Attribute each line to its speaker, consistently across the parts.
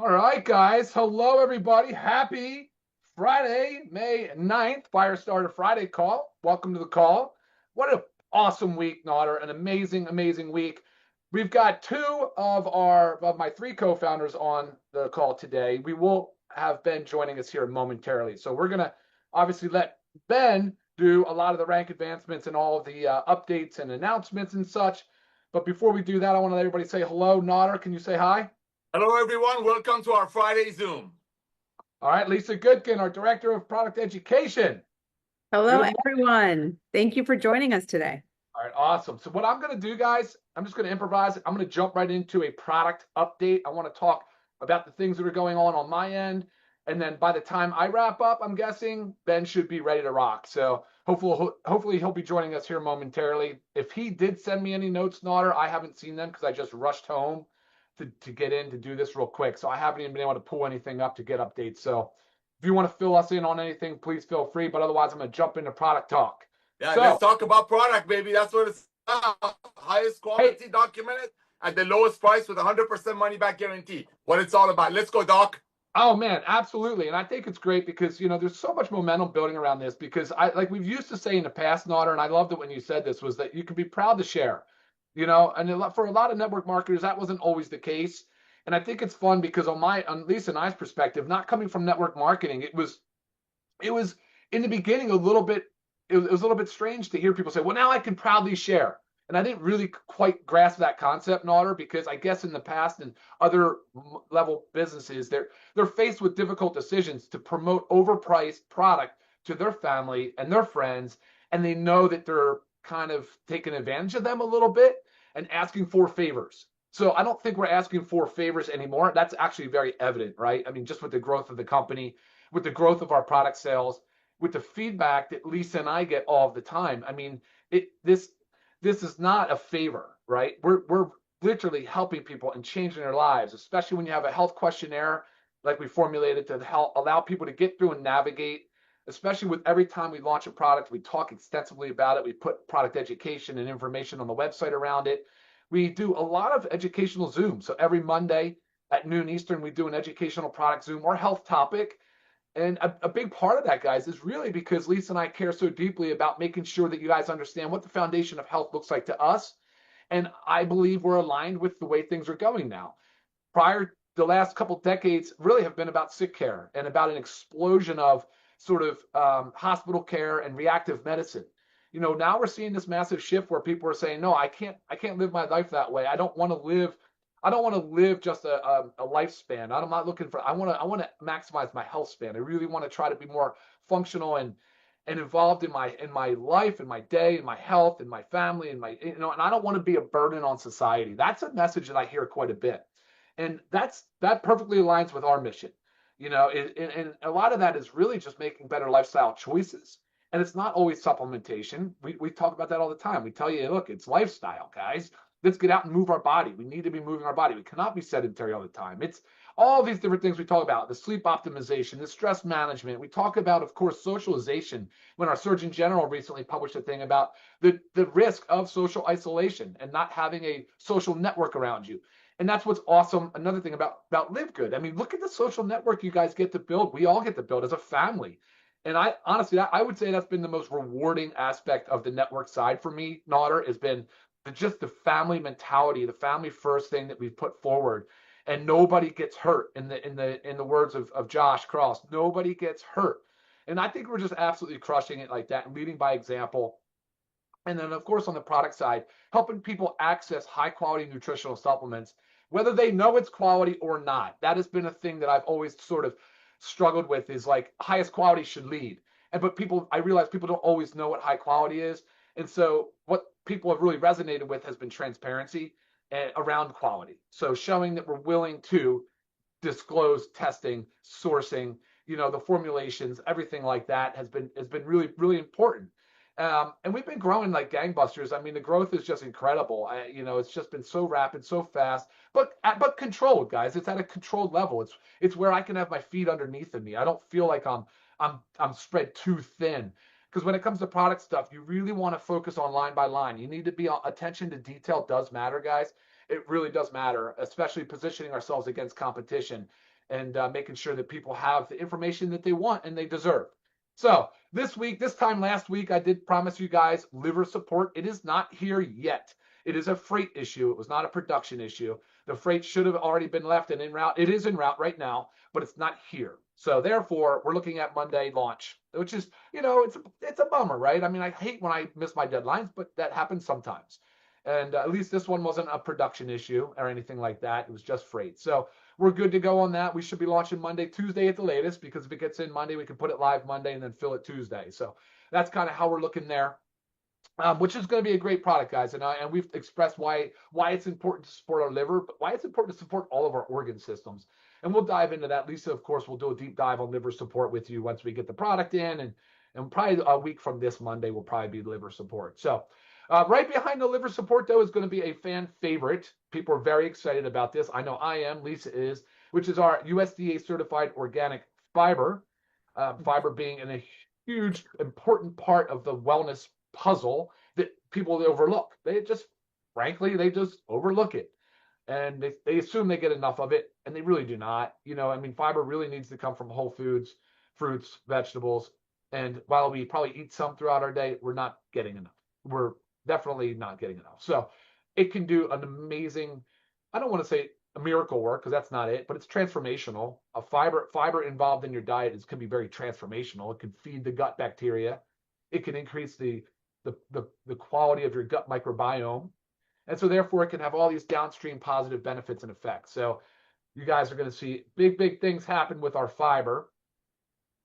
Speaker 1: All right, guys. Hello, everybody. Happy Friday, May 9th, Firestarter Friday call. Welcome to the call. What an awesome week, Nodder. An amazing, amazing week. We've got two of my three co-founders on the call today. We will have Ben joining us here momentarily. So we're gonna obviously let Ben do a lot of the rank advancements and all of the updates and announcements and such. But before we do that, I want to let everybody say hello. Nodder, can you say hi?
Speaker 2: Hello, everyone. Welcome to our Friday Zoom.
Speaker 1: All right, Lisa Goodkin, our Director of Product Education.
Speaker 3: Hello,
Speaker 1: Good.
Speaker 3: everyone. Thank you for joining us today.
Speaker 1: All right, awesome. So what I'm going to do, guys, I'm just going to improvise. I'm going to jump right into a product update. I want to talk about the things that are going on my end. And then by the time I wrap up, I'm guessing Ben should be ready to rock. So hopefully he'll be joining us here momentarily. If he did send me any notes, Nodder, I haven't seen them because I just rushed home to get in to do this real quick. So I haven't even been able to pull anything up to get updates. So if you want to fill us in on anything, please feel free. But otherwise, I'm going to jump into product talk.
Speaker 2: Yeah, let's talk about product, baby. That's what it's about. Highest quality documented at the lowest price with 100% money back guarantee. What it's all about. Let's go, Doc.
Speaker 1: Oh man, absolutely. And I think it's great because, there's so much momentum building around this because like we've used to say in the past, Nodder, and I loved it when you said this, was that you can be proud to share, and for a lot of network marketers, that wasn't always the case. And I think it's fun because on Lisa and I's perspective, not coming from network marketing, it was in the beginning it was a little bit strange to hear people say, well, now I can proudly share. And I didn't really quite grasp that concept, Nodder, because I guess in the past and other level businesses, they're faced with difficult decisions to promote overpriced product to their family and their friends, and they know that they're kind of taking advantage of them a little bit and asking for favors. So I don't think we're asking for favors anymore. That's actually very evident, right? I mean, just with the growth of the company, with the growth of our product sales, with the feedback that Lisa and I get all of the time. I mean, this is not a favor, right? We're literally helping people and changing their lives, especially when you have a health questionnaire like we formulated to help allow people to get through and navigate. Especially with every time we launch a product, we talk extensively about it. We put product education and information on the website around it. We do a lot of educational Zooms. So every Monday at noon Eastern, we do an educational product Zoom or health topic. And a big part of that, guys, is really because Lisa and I care so deeply about making sure that you guys understand what the foundation of health looks like to us. And I believe we're aligned with the way things are going now. The last couple decades really have been about sick care and about an explosion of sort of hospital care and reactive medicine. Now we're seeing this massive shift where people are saying, no, I can't live my life that way. I don't want to live just a lifespan. I'm not looking for. I want to maximize my health span. I really want to try to be more functional and involved in my life, in my day, in my health, in my family, and and I don't want to be a burden on society. That's a message that I hear quite a bit, and that perfectly aligns with our mission. And a lot of that is really just making better lifestyle choices. And it's not always supplementation. We talk about that all the time. We tell you, look, it's lifestyle, guys. Let's get out and move our body. We need to be moving our body. We cannot be sedentary all the time. It's all these different things we talk about, the sleep optimization, the stress management. We talk about, of course, socialization. When our Surgeon General recently published a thing about the risk of social isolation and not having a social network around you. And that's what's awesome. Another thing about Live Good. I mean, look at the social network you guys get to build. We all get to build as a family. And I honestly, I would say that's been the most rewarding aspect of the network side for me, Nodder, has been just the family mentality, the family first thing that we've put forward, and nobody gets hurt. In the words of Josh Cross, nobody gets hurt, and I think we're just absolutely crushing it like that and leading by example. And then, of course, on the product side, helping people access high quality nutritional supplements, whether they know it's quality or not. That has been a thing that I've always sort of struggled with, is like highest quality should lead. But I realize people don't always know what high quality is. And so what people have really resonated with has been transparency around quality. So showing that we're willing to disclose testing, sourcing, the formulations, everything like that has been really, really important. And we've been growing like gangbusters. I mean, the growth is just incredible. It's just been so rapid, so fast, but controlled, guys. It's at a controlled level. It's where I can have my feet underneath of me. I don't feel like I'm spread too thin. Because when it comes to product stuff, you really want to focus on line by line. You need to be attention to detail does matter, guys. It really does matter, especially positioning ourselves against competition. and making sure that people have the information that they want and they deserve. So this time last week, I did promise you guys liver support. It is not here yet. It is a freight issue. It was not a production issue. The freight should have already been left and en route. It is en route right now, but it's not here. So therefore, we're looking at Monday launch, which is, it's a bummer, right? I mean, I hate when I miss my deadlines, but that happens sometimes. And at least this one wasn't a production issue or anything like that. It was just freight. So we're good to go on that. We should be launching Monday, Tuesday at the latest, because if it gets in Monday, we can put it live Monday and then fill it Tuesday. So that's kind of how we're looking there. Which is going to be a great product, guys. And we've expressed why it's important to support our liver, but why it's important to support all of our organ systems. And we'll dive into that. Lisa, of course, will do a deep dive on liver support with you once we get the product in. And probably a week from this Monday will probably be liver support. So right behind the liver support, though, is going to be a fan favorite. People are very excited about this. I know I am. Lisa is, which is our USDA certified organic fiber. Fiber being a huge, important part of the wellness puzzle that people overlook. They just overlook it, and they assume they get enough of it, and they really do not. I mean, fiber really needs to come from whole foods, fruits, vegetables, and while we probably eat some throughout our day, we're not getting enough. We're definitely not getting enough. So it can do an amazing, I don't want to say a miracle work, because that's not it, but it's transformational. A fiber involved in your diet can be very transformational. It can feed the gut bacteria. It can increase the quality of your gut microbiome. And so therefore it can have all these downstream positive benefits and effects. So you guys are going to see big things happen with our fiber.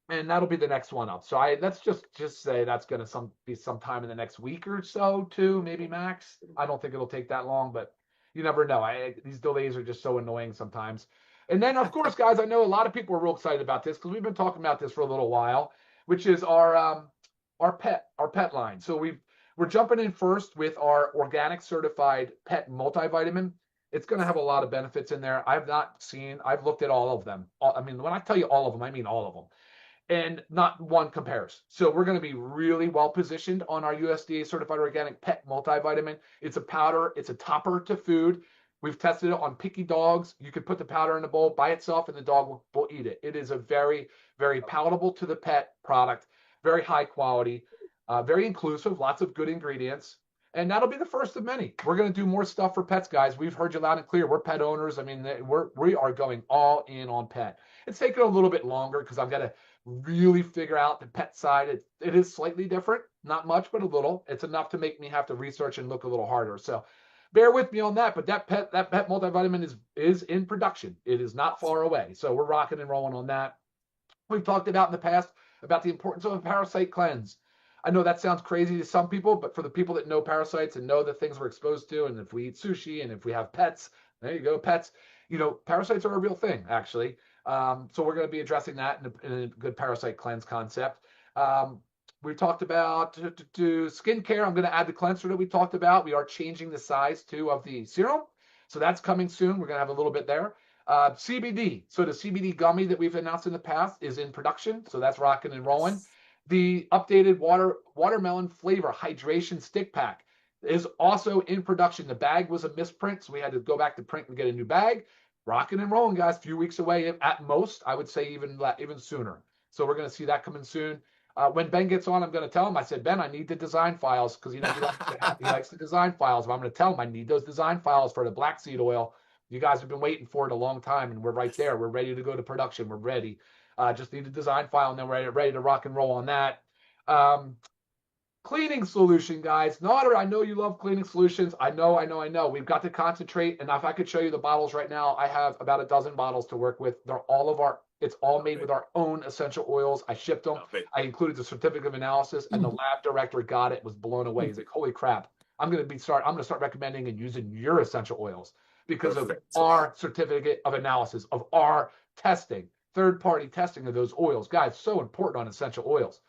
Speaker 1: And that'll be the next one up. So let's just say that's going to be sometime in the next week or so, too, maybe max. I don't think it'll take that long, but you never know. These delays are just so annoying sometimes. And then, of course, guys, I know a lot of people are real excited about this because we've been talking about this for a little while, which is our pet line. So we're jumping in first with our organic certified pet multivitamin. It's going to have a lot of benefits in there. I've looked at all of them. I mean, when I tell you all of them, I mean all of them. And not one compares. So we're going to be really well positioned on our USDA certified organic pet multivitamin. It's a powder. It's a topper to food. We've tested it on picky dogs. You could put the powder in a bowl by itself and the dog will eat it. It is a very, very palatable to the pet product, very high quality, very inclusive, lots of good ingredients. And that'll be the first of many. We're going to do more stuff for pets, guys. We've heard you loud and clear. We're pet owners. I mean, we are going all in on pet. It's taken a little bit longer because I've got to really figure out the pet side. It is slightly different, not much, but a little. It's enough to make me have to research and look a little harder. So bear with me on that. But that pet multivitamin is in production. It is not far away. So we're rocking and rolling on that. We've talked about in the past about the importance of a parasite cleanse. I know that sounds crazy to some people, but for the people that know parasites and know the things we're exposed to, and if we eat sushi and if we have pets, there you go, pets, parasites are a real thing, actually. So we're going to be addressing that in a good parasite cleanse concept. We talked about to skincare. I'm going to add the cleanser that we talked about. We are changing the size, too, of the serum. So that's coming soon. We're going to have a little bit there. CBD. So the CBD gummy that we've announced in the past is in production. So that's rocking and rolling. The updated watermelon flavor hydration stick pack is also in production. The bag was a misprint, so we had to go back to print and get a new bag. Rocking and rolling, guys. A few weeks away at most. I would say even sooner. So we're going to see that coming soon. When Ben gets on, I'm going to tell him. I said, Ben, I need the design files because he likes the design files. But I'm going to tell him I need those design files for the black seed oil. You guys have been waiting for it a long time, and we're right there. We're ready to go to production. We're ready. Just need a design file, and then we're ready to rock and roll on that. Cleaning solution, guys. Nodder, I know you love cleaning solutions. I know. We've got to concentrate. And if I could show you the bottles right now, I have about a dozen bottles to work with. It's all made with our own essential oils. I shipped them. I included the certificate of analysis, and the lab director got it, was blown away. He's like, holy crap. I'm going to start recommending and using your essential oils because of our certificate of analysis, of our testing, third-party testing of those oils. Guys, so important on essential oils.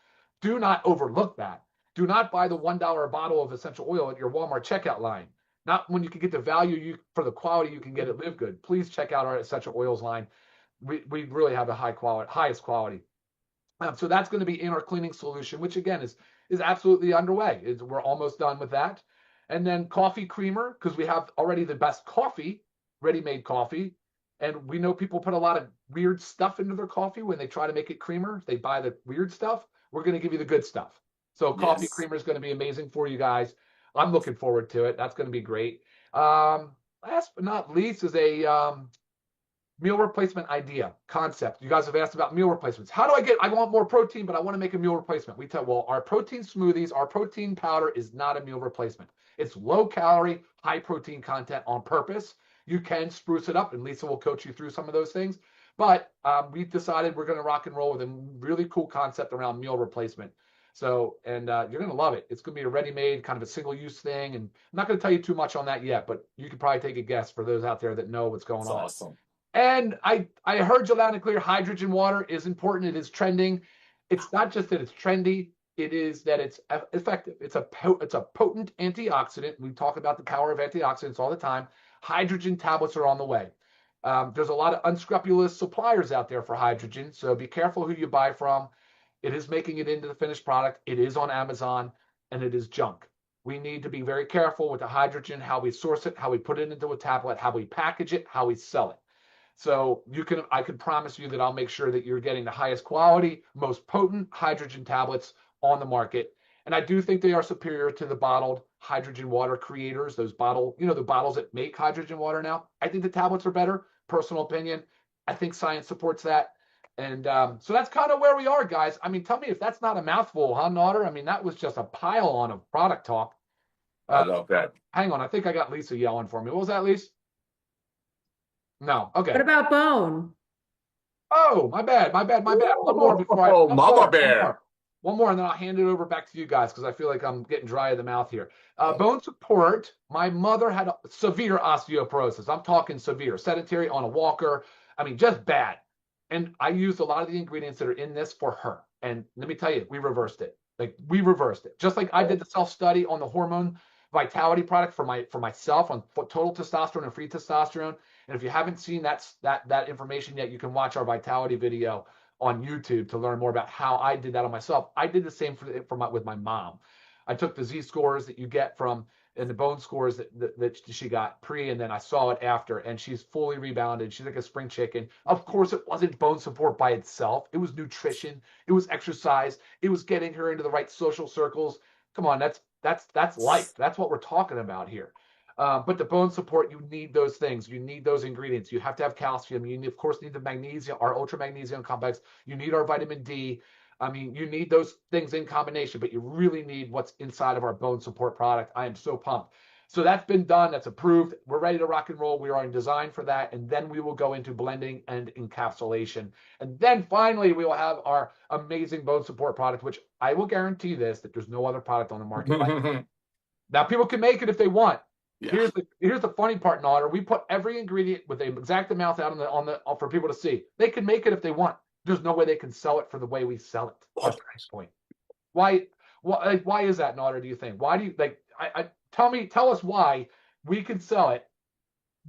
Speaker 1: Do not overlook that. Do not buy the $1 bottle of essential oil at your Walmart checkout line. Not when you can get the value for the quality you can get at Live Good. Please check out our essential oils line. We really have the highest quality. So that's going to be in our cleaning solution, which again is absolutely underway. We're almost done with that. And then coffee creamer, because we have already the best coffee, ready-made coffee. And we know people put a lot of weird stuff into their coffee when they try to make it creamer. They buy the weird stuff. We're going to give you the good stuff. So coffee
Speaker 2: Yes.
Speaker 1: creamer is going to be amazing for you guys. I'm looking forward to it. That's going to be great. Last but not least is a meal replacement idea concept. You guys have asked about meal replacements. How do I want more protein, but I want to make a meal replacement. We tell, well, our protein smoothies, our protein powder is not a meal replacement. It's low calorie, high protein content on purpose. You can spruce it up, and Lisa will coach you through some of those things. But we've decided we're going to rock and roll with a really cool concept around meal replacement. So, and you're going to love it. It's going to be a ready-made kind of a single-use thing. And I'm not going to tell you too much on that yet, but you can probably take a guess for those out there that know what's going
Speaker 2: That's
Speaker 1: on.
Speaker 2: awesome.
Speaker 1: And I heard you loud and clear. Hydrogen water is important. It is trending. It's not just that it's trendy. It is that it's effective. It's a potent antioxidant. We talk about the power of antioxidants all the time. Hydrogen tablets are on the way. There's a lot of unscrupulous suppliers out there for hydrogen, so be careful who you buy from. It is making it into the finished product. It is on Amazon, and it is junk. We need to be very careful with the hydrogen, how we source it, how we put it into a tablet, how we package it, how we sell it. So I can promise you that I'll make sure that you're getting the highest quality, most potent hydrogen tablets on the market. And I do think they are superior to the bottled hydrogen water creators, those the bottles that make hydrogen water now. I think the tablets are better, personal opinion. I think science supports that. And so that's kind of where we are, guys. I mean, tell me if that's not a mouthful, huh, Naughter? I mean, that was just a pile on of product talk.
Speaker 2: I love that.
Speaker 1: Hang on. I think I got Lisa yelling for me. What was that, Lisa? No. Okay.
Speaker 3: What about bone?
Speaker 1: Oh, my bad. One more before
Speaker 2: Oh, Mama Bear.
Speaker 1: One more, and then I'll hand it over back to you guys because I feel like I'm getting dry in the mouth here. Bone support. My mother had severe osteoporosis. I'm talking severe, sedentary, on a walker. I mean, just bad. And I used a lot of the ingredients that are in this for her. And let me tell you, we reversed it. We reversed it. Just like I did the self-study on the hormone vitality product for myself on total testosterone and free testosterone. And if you haven't seen that information yet, you can watch our vitality video on YouTube to learn more about how I did that on myself. I did the same with my mom. I took the Z scores that you get from and the bone scores that she got pre, and then I saw it after, and she's fully rebounded. She's like a spring chicken. Of course, it wasn't bone support by itself. It was nutrition. It was exercise. It was getting her into the right social circles. Come on, that's life. That's what we're talking about here. But the bone support, you need those things. You need those ingredients. You have to have calcium. You, of course, need the magnesium, our ultra magnesium complex. You need our vitamin D. I mean, you need those things in combination, but you really need what's inside of our bone support product. I am so pumped. So that's been done. That's approved. We're ready to rock and roll. We are in design for that. And then we will go into blending and encapsulation. And then finally, we will have our amazing bone support product, which I will guarantee that there's no other product on the market like it. Now, people can make it if they want. Yeah. Here's the funny part, Naughter. We put every ingredient with the exact amount out for people to see. They can make it if they want. There's no way they can sell it for the way we sell it. That's the price point. Why is that, Naughter? Do you think? Why do you tell us why we can sell it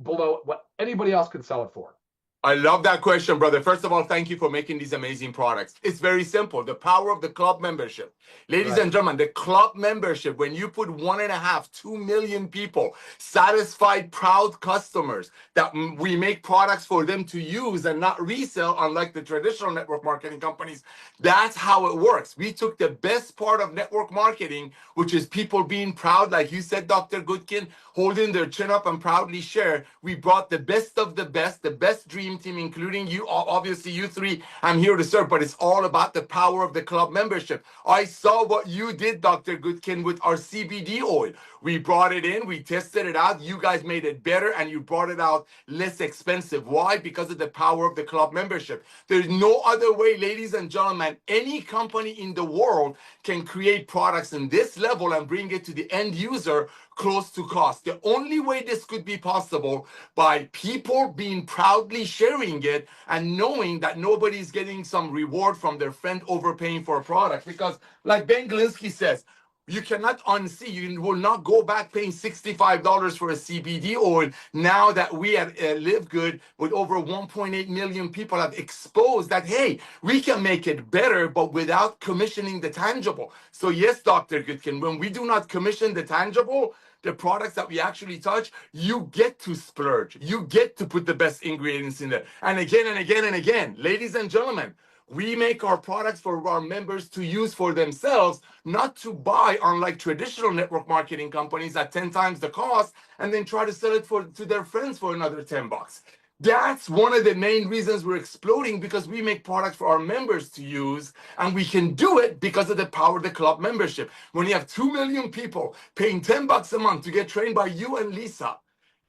Speaker 1: below what anybody else can sell it for?
Speaker 2: I love that question, brother. First of all, thank you for making these amazing products. It's very simple. The power of the club membership. Ladies and gentlemen, the club membership, when you put 1.5, 2 million people, satisfied, proud customers, that we make products for them to use and not resell, unlike the traditional network marketing companies, that's how it works. We took the best part of network marketing, which is people being proud, like you said, Dr. Goodkin, holding their chin up and proudly share. We brought the best of the best dream team, including you, obviously you three. I'm here to serve, but it's all about the power of the club membership. I saw what you did, Dr. Goodkin, with our CBD oil. We brought it in, we tested it out. You guys made it better, and you brought it out less expensive. Why? Because of the power of the club membership. There's no other way, ladies and gentlemen, any company in the world can create products in this level and bring it to the end user close to cost. The only way this could be possible by people being proudly sharing it and knowing that nobody's getting some reward from their friend overpaying for a product. Because like Ben Glinsky says, you cannot unsee. You will not go back paying $65 for a CBD oil now that we at Live Good with over 1.8 million people have exposed that, hey, we can make it better, but without commissioning the tangible. So yes, Dr. Goodkin, when we do not commission the tangible, the products that we actually touch, you get to splurge. You get to put the best ingredients in there. And again and again and again, ladies and gentlemen, we make our products for our members to use for themselves, not to buy, unlike traditional network marketing companies at 10 times the cost and then try to sell it to their friends for another 10 bucks. That's one of the main reasons we're exploding, because we make products for our members to use, and we can do it because of the power of the club membership. When you have 2 million people paying 10 bucks a month to get trained by you and Lisa,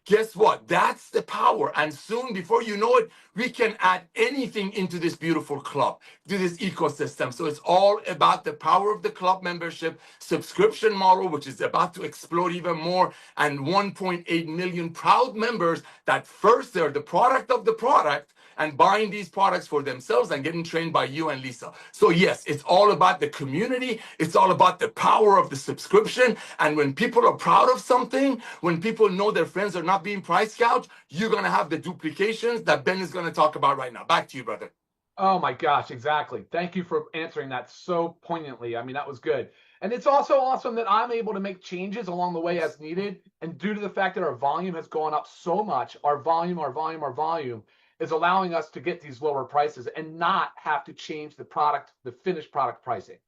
Speaker 2: guess what? That's the power. And soon, before you know it, we can add anything into this beautiful club, to this ecosystem. So it's all about the power of the club membership subscription model, which is about to explode even more. And 1.8 million proud members that first they're the product of the product and buying these products for themselves and getting trained by you and Lisa. So yes, it's all about the community. It's all about the power of the subscription. And when people are proud of something, when people know their friends are not being price gouged, you're going to have the duplications that Ben is going to talk about right now. Back to you, brother.
Speaker 1: Oh my gosh, exactly. Thank you for answering that so poignantly. I mean, that was good. And it's also awesome that I'm able to make changes along the way as needed. And due to the fact that our volume has gone up so much, our volume is allowing us to get these lower prices and not have to change the product, the finished product pricing.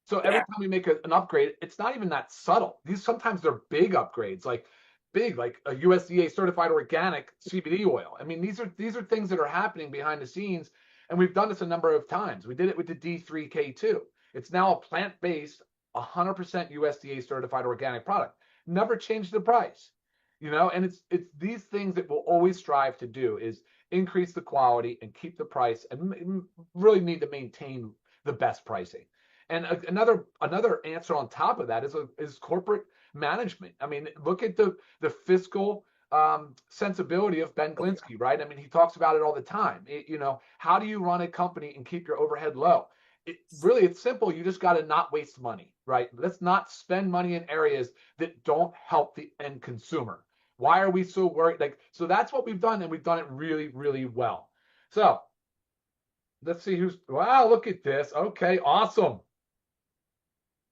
Speaker 1: So every time we make an upgrade, it's not even that subtle. Sometimes they're big upgrades, like a USDA certified organic CBD oil. I mean, these are things that are happening behind the scenes, and we've done this a number of times. We did it with the D3K2. It's now a plant-based, 100% USDA certified organic product. Never changed the price, and it's these things that we'll always strive to do is increase the quality and keep the price, and really need to maintain the best pricing. And another answer on top of that is corporate management. I mean, look at the fiscal sensibility of Ben Glinsky, right? I mean, he talks about it all the time. How do you run a company and keep your overhead low? It's simple. You just got to not waste money, right? Let's not spend money in areas that don't help the end consumer. Why are we so worried? So that's what we've done, and we've done it really, really well. So let's see wow, look at this. Okay, awesome.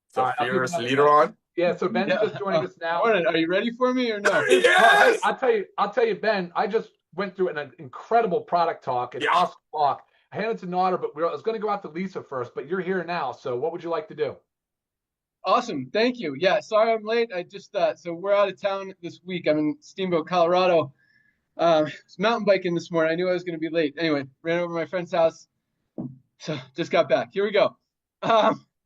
Speaker 2: So fearless leader on.
Speaker 1: Yeah, so Ben's just joining us now.
Speaker 4: Are you ready for me or no?
Speaker 2: Yes!
Speaker 1: I'll tell you, Ben, I just went through an incredible product talk and awesome talk. I handed it to Nader, but I was going to go out to Lisa first, but you're here now. So what would you like to do?
Speaker 4: Awesome. Thank you. Yeah, sorry I'm late. I just, so we're out of town this week. I'm in Steamboat, Colorado. Was mountain biking this morning. I knew I was going to be late. Anyway, ran over to my friend's house. So just got back. Here we go.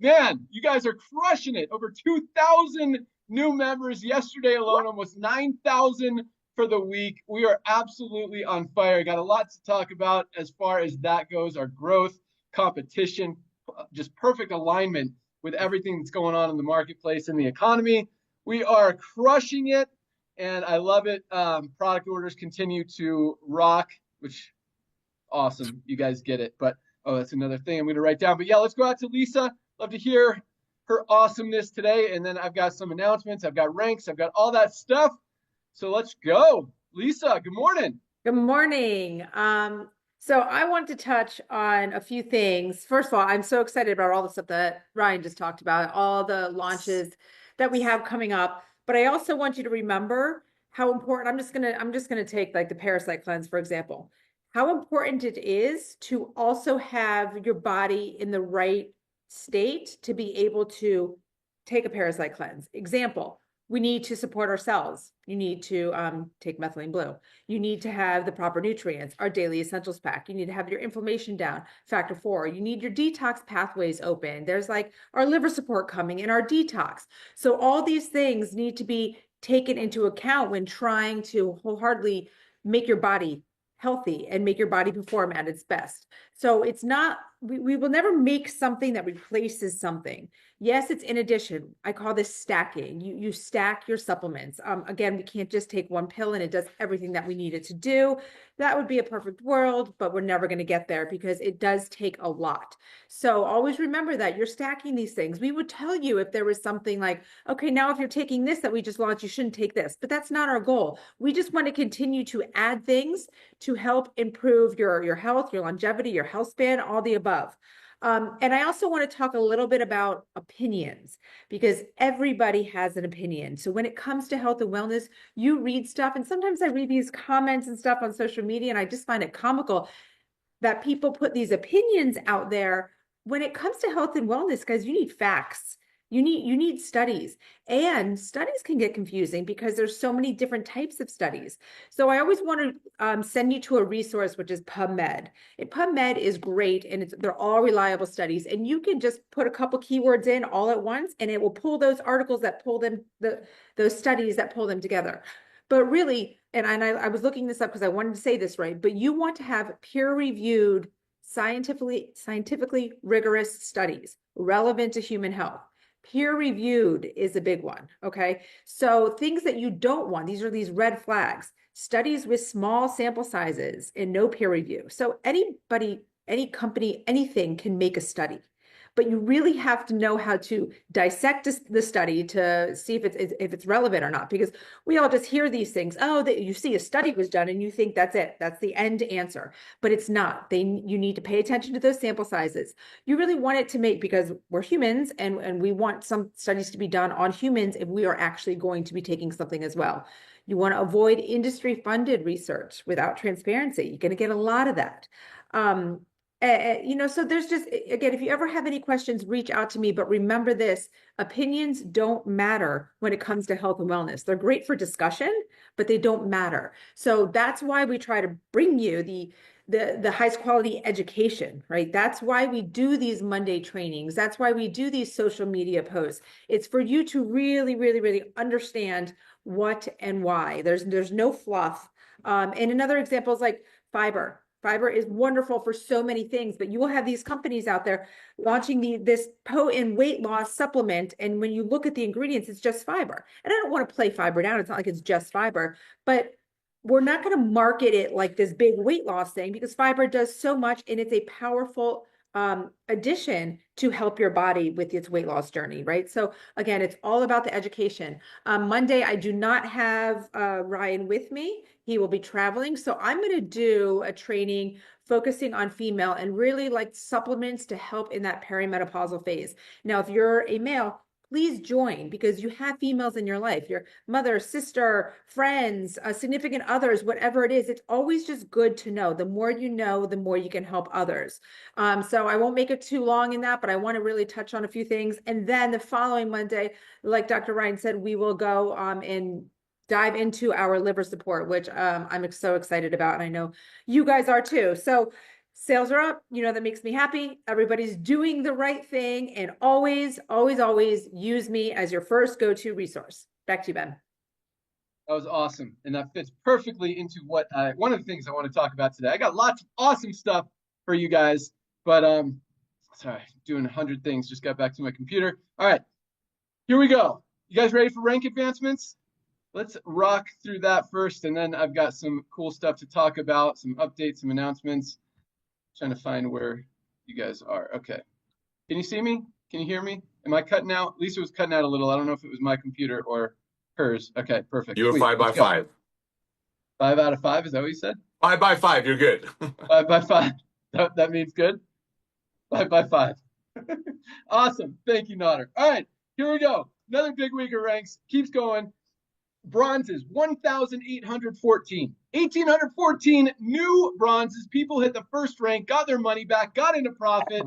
Speaker 4: Man, you guys are crushing it. Over 2,000 new members yesterday alone, almost 9,000 for the week. We are absolutely on fire. Got a lot to talk about as far as that goes. Our growth, competition, just perfect alignment with everything that's going on in the marketplace and the economy. We are crushing it, and I love it. Product orders continue to rock, which awesome. You guys get it. But, that's another thing I'm going to write down. But yeah, let's go out to Lisa. Love to hear her awesomeness today. And then I've got some announcements. I've got ranks. I've got all that stuff. So let's go. Lisa, good morning.
Speaker 3: Good morning. So I want to touch on a few things. First of all, I'm so excited about all the stuff that Ryan just talked about, all the launches that we have coming up. But I also want you to remember how important, I'm just gonna take like the Parasite Cleanse, for example, how important it is to also have your body in the right state to be able to take a Parasite Cleanse. Example, we need to support our cells. You need to take methylene blue. You need to have the proper nutrients, our daily essentials pack. You need to have your inflammation down, factor 4. You need your detox pathways open. There's like our liver support coming in our detox. So all these things need to be taken into account when trying to wholeheartedly make your body healthy and make your body perform at its best. So it's not, we will never make something that replaces something. Yes, it's in addition. I call this stacking. You stack your supplements. Again, we can't just take one pill and it does everything that we need it to do. That would be a perfect world, but we're never going to get there because it does take a lot. So always remember that you're stacking these things. We would tell you if there was something like, okay, now if you're taking this that we just launched, you shouldn't take this, but that's not our goal. We just want to continue to add things to help improve your health, your longevity, your health span, all the above. And I also want to talk a little bit about opinions, because everybody has an opinion. So when it comes to health and wellness, you read stuff, and sometimes I read these comments and stuff on social media, and I just find it comical that people put these opinions out there. When it comes to health and wellness, guys, you need facts. You need studies, and studies can get confusing because there's so many different types of studies. So I always want to send you to a resource, which is PubMed. And PubMed is great, and they're all reliable studies, and you can just put a couple keywords in all at once, and it will pull those articles that pull them, those studies that pull them together. But really, and I was looking this up because I wanted to say this right, but you want to have peer-reviewed, scientifically rigorous studies relevant to human health. Peer-reviewed is a big one, okay? So things that you don't want, these red flags, studies with small sample sizes and no peer review. So anybody, any company, anything can make a study, but you really have to know how to dissect the study to see if it's relevant or not, because we all just hear these things. Oh, that you see a study was done and you think that's it. That's the end answer, but it's not. You need to pay attention to those sample sizes. You really want it to make, because we're humans and we want some studies to be done on humans if we are actually going to be taking something as well. You want to avoid industry funded research without transparency. You're going to get a lot of that. So there's just, again, if you ever have any questions, reach out to me. But remember this, opinions don't matter when it comes to health and wellness. They're great for discussion, but they don't matter. So that's why we try to bring you the highest quality education, right? That's why we do these Monday trainings. That's why we do these social media posts. It's for you to really, really, really understand what and why. There's no fluff. And another example is like fiber. Fiber is wonderful for so many things, but you will have these companies out there launching this potent weight loss supplement. And when you look at the ingredients, it's just fiber. And I don't want to play fiber down. It's not like it's just fiber, but we're not going to market it like this big weight loss thing, because fiber does so much, and it's a powerful addition to help your body with its weight loss journey, right? So again, it's all about the education. Monday, I do not have Ryan with me. He will be traveling. So I'm going to do a training focusing on female and really like supplements to help in that perimenopausal phase. Now, if you're a male, please join, because you have females in your life, your mother, sister, friends, significant others, whatever it is. It's always just good to know. The more you know, the more you can help others. So I won't make it too long in that, but I want to really touch on a few things. And then the following Monday, like Dr. Ryan said, we will go and dive into our liver support, which I'm so excited about. And I know you guys are too. So sales are up, that makes me happy. Everybody's doing the right thing, and always, always, always use me as your first go-to resource. Back to you, Ben.
Speaker 4: That was awesome. And that fits perfectly into one of the things I want to talk about today. I got lots of awesome stuff for you guys, but sorry, doing 100 things, just got back to my computer. All right, here we go. You guys ready for rank advancements? Let's rock through that first, and then I've got some cool stuff to talk about, some updates, some announcements. Trying to find where you guys are. Okay. Can you see me? Can you hear me? Am I cutting out? Lisa was cutting out a little. I don't know if it was my computer or hers. Okay, perfect.
Speaker 2: You're
Speaker 4: Sweet.
Speaker 2: 5 by 5.
Speaker 4: 5 out of 5, is that what you said?
Speaker 2: 5 by 5, you're good.
Speaker 4: 5 by 5. That means good? 5 by 5. Awesome. Thank you, Nodder. All right, here we go. Another big week of ranks. Keeps going. Bronzes, 1,814. 1,814 new bronzes. People hit the first rank, got their money back, got into profit,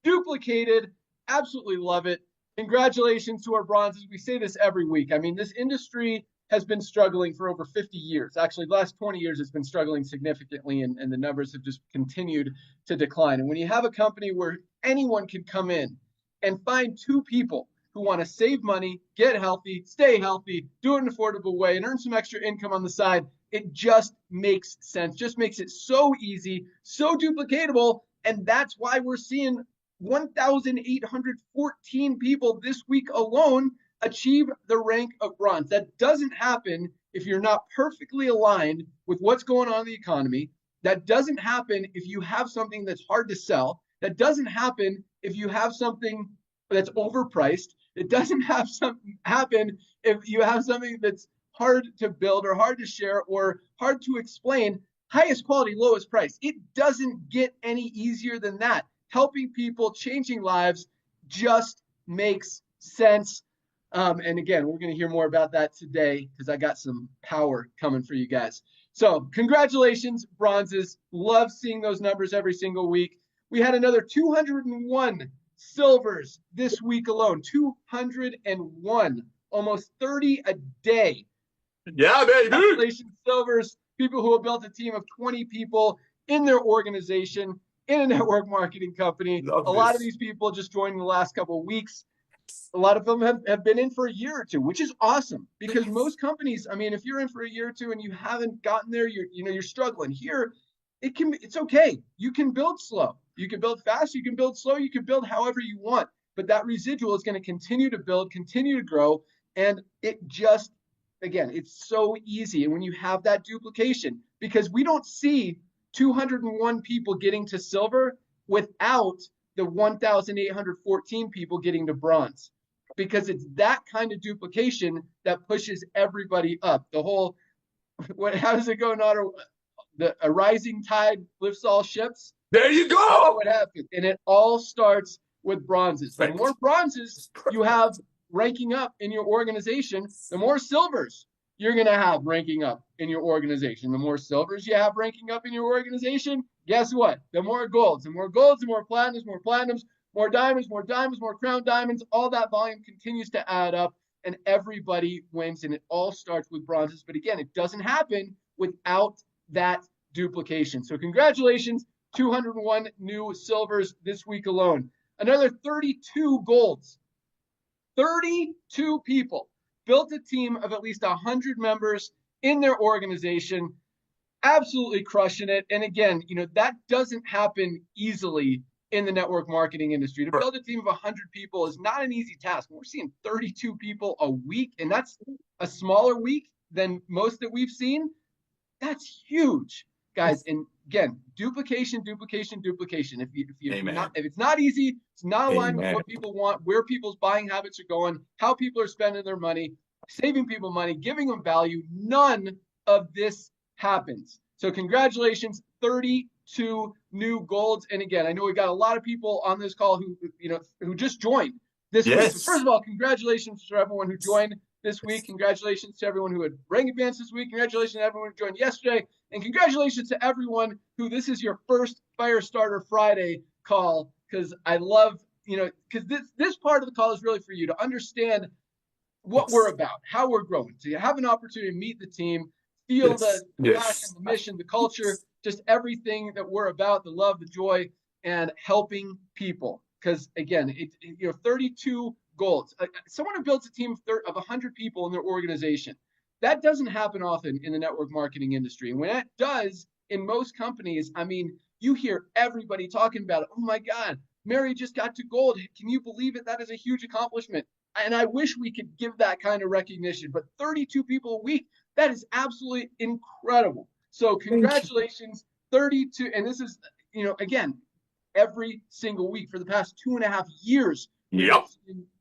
Speaker 4: duplicated. Absolutely love it. Congratulations to our bronzes. We say this every week. I mean, this industry has been struggling for over 50 years. Actually, the last 20 years it's been struggling significantly, and the numbers have just continued to decline. And when you have a company where anyone can come in and find two people who want to save money, get healthy, stay healthy, do it in an affordable way, and earn some extra income on the side, it just makes sense. Just makes it so easy, so duplicatable, and that's why we're seeing 1,814 people this week alone achieve the rank of bronze. That doesn't happen if you're not perfectly aligned with what's going on in the economy. That doesn't happen if you have something that's hard to sell. That doesn't happen if you have something that's overpriced. It doesn't happen if you have something that's hard to build or hard to share or hard to explain. Highest quality, lowest price. It doesn't get any easier than that. helping people, changing lives just makes sense. And again, we're going to hear more about that today because I got some power coming for you guys. So congratulations, bronzes. Love seeing those numbers every single week. We had another 201 silvers this week alone. 201, almost 30 a day.
Speaker 2: Yeah, baby.
Speaker 4: Congratulations, silvers. People who have built a team of 20 people in their organization, in a network marketing company. A lot of these people just joined in the last couple of weeks. A lot of them have been in for a year or two, which is awesome because most companies, I mean, if you're in for a year or two and you haven't gotten there, you're struggling. Here, it's okay. You can build slow. You can build fast. You can build slow. You can build however you want. But that residual is going to continue to build, continue to grow. And it just, again, it's so easy. And when you have that duplication, because we don't see 201 people getting to silver without the 1,814 people getting to bronze, because it's that kind of duplication that pushes everybody up. The whole, how does it go, Nader? A rising tide lifts all ships.
Speaker 2: There you go.
Speaker 4: That's what happens. And it all starts with bronzes. The more bronzes you have ranking up in your organization, the more silvers you're going to have ranking up in your organization. The more silvers you have ranking up in your organization, guess what? The more golds, the more platinums, more diamonds, more crown diamonds. All that volume continues to add up and everybody wins. And it all starts with bronzes. But again, it doesn't happen without that duplication. So congratulations, 201 new silvers this week alone. Another 32 golds. 32 people built a team of at least 100 members in their organization, absolutely crushing it. And again, that doesn't happen easily in the network marketing industry. To build a team of 100 people is not an easy task. We're seeing 32 people a week, and that's a smaller week than most that we've seen. That's huge, guys. And again, duplication. If it's not easy, it's not aligned with what people want, where people's buying habits are going, how people are spending their money, saving people money, giving them value, none of this happens. So congratulations, 32 new golds. And again, I know we got a lot of people on this call who just joined this week. So first of all, congratulations to everyone who joined this week. Congratulations to everyone who had rank advance this week. Congratulations to everyone who joined yesterday. And congratulations to everyone who this is your first Firestarter Friday call, because I love, because this part of the call is really for you to understand what we're about, how we're growing. So you have an opportunity to meet the team, feel the passion, the mission, the culture, just everything that we're about, the love, the joy, and helping people. Because again, 32 golds. Someone who builds a team of 100 people in their organization, that doesn't happen often in the network marketing industry. And when that does, in most companies, I mean, you hear everybody talking about it. Oh my God, Mary just got to gold. Can you believe it? That is a huge accomplishment. And I wish we could give that kind of recognition. But 32 people a week, that is absolutely incredible. So congratulations, 32. And this is, again, every single week for the past 2.5 years.
Speaker 2: Yep.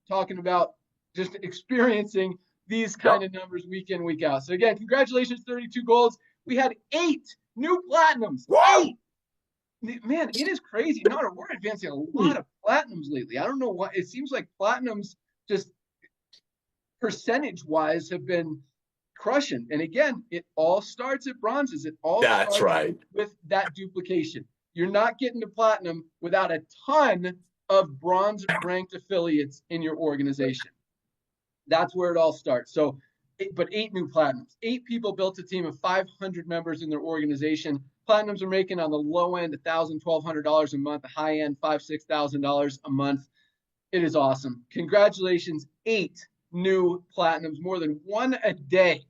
Speaker 4: Talking about just experiencing these kind of numbers week in, week out. So again, congratulations, 32 golds. We had 8 new platinums.
Speaker 2: Wow.
Speaker 4: 8. Man, it is crazy. We're advancing a lot of platinums lately. I don't know why. It seems like platinums just percentage-wise have been crushing. And again, it all starts at bronzes. It all starts with that duplication. You're not getting to platinum without a ton of bronze ranked affiliates in your organization. That's where it all starts. So, but 8 new platinums. 8 people built a team of 500 members in their organization. Platinums are making on the low end $1,000, $1,200 a month, the high end $5,000, $6,000 a month. It is awesome. Congratulations, 8 new platinums, more than 1 a day.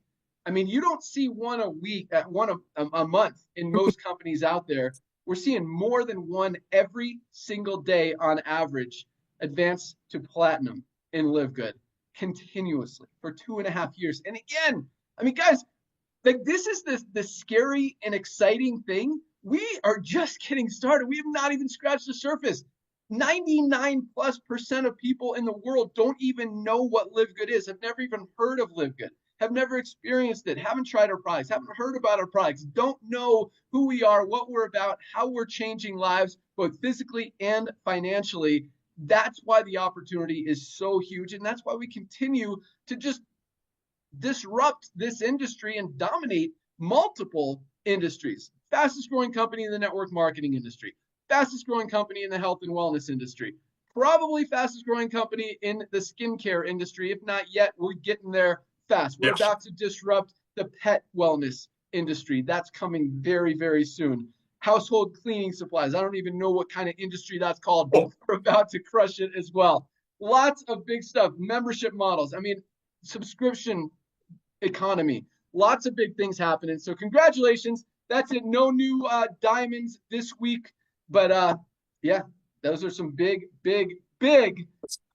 Speaker 4: I mean, you don't see 1 a week, one a month in most companies out there. We're seeing more than 1 every single day on average advance to platinum in LiveGood continuously for 2.5 years. And again, I mean, guys, like this is the scary and exciting thing. We are just getting started. We have not even scratched the surface. 99+% of people in the world don't even know what LiveGood is. Have never even heard of LiveGood. have never experienced it, haven't tried our products, haven't heard about our products, don't know who we are, what we're about, how we're changing lives, both physically and financially. That's why the opportunity is so huge. And that's why we continue to just disrupt this industry and dominate multiple industries. Fastest growing company in the network marketing industry, fastest growing company in the health and wellness industry, probably fastest growing company in the skincare industry. If not yet, we're getting there fast. We're about to disrupt the pet wellness industry. That's coming very, very soon. Household cleaning supplies. I don't even know what kind of industry that's called, but we're about to crush it as well. Lots of big stuff. Membership models. I mean, subscription economy. Lots of big things happening. So congratulations. That's it. No new diamonds this week. But yeah, those are some big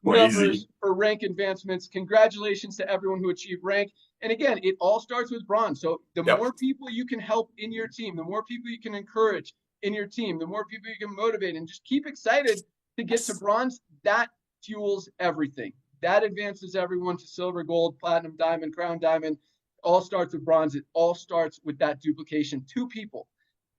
Speaker 4: numbers for rank advancements. Congratulations to everyone who achieved rank. And again, it all starts with bronze. So the more people you can help in your team, the more people you can encourage in your team, the more people you can motivate, and just keep excited to get to bronze. That fuels everything. That advances everyone to silver, gold, platinum, diamond, crown diamond. All starts with bronze. It all starts with that duplication. 2 people.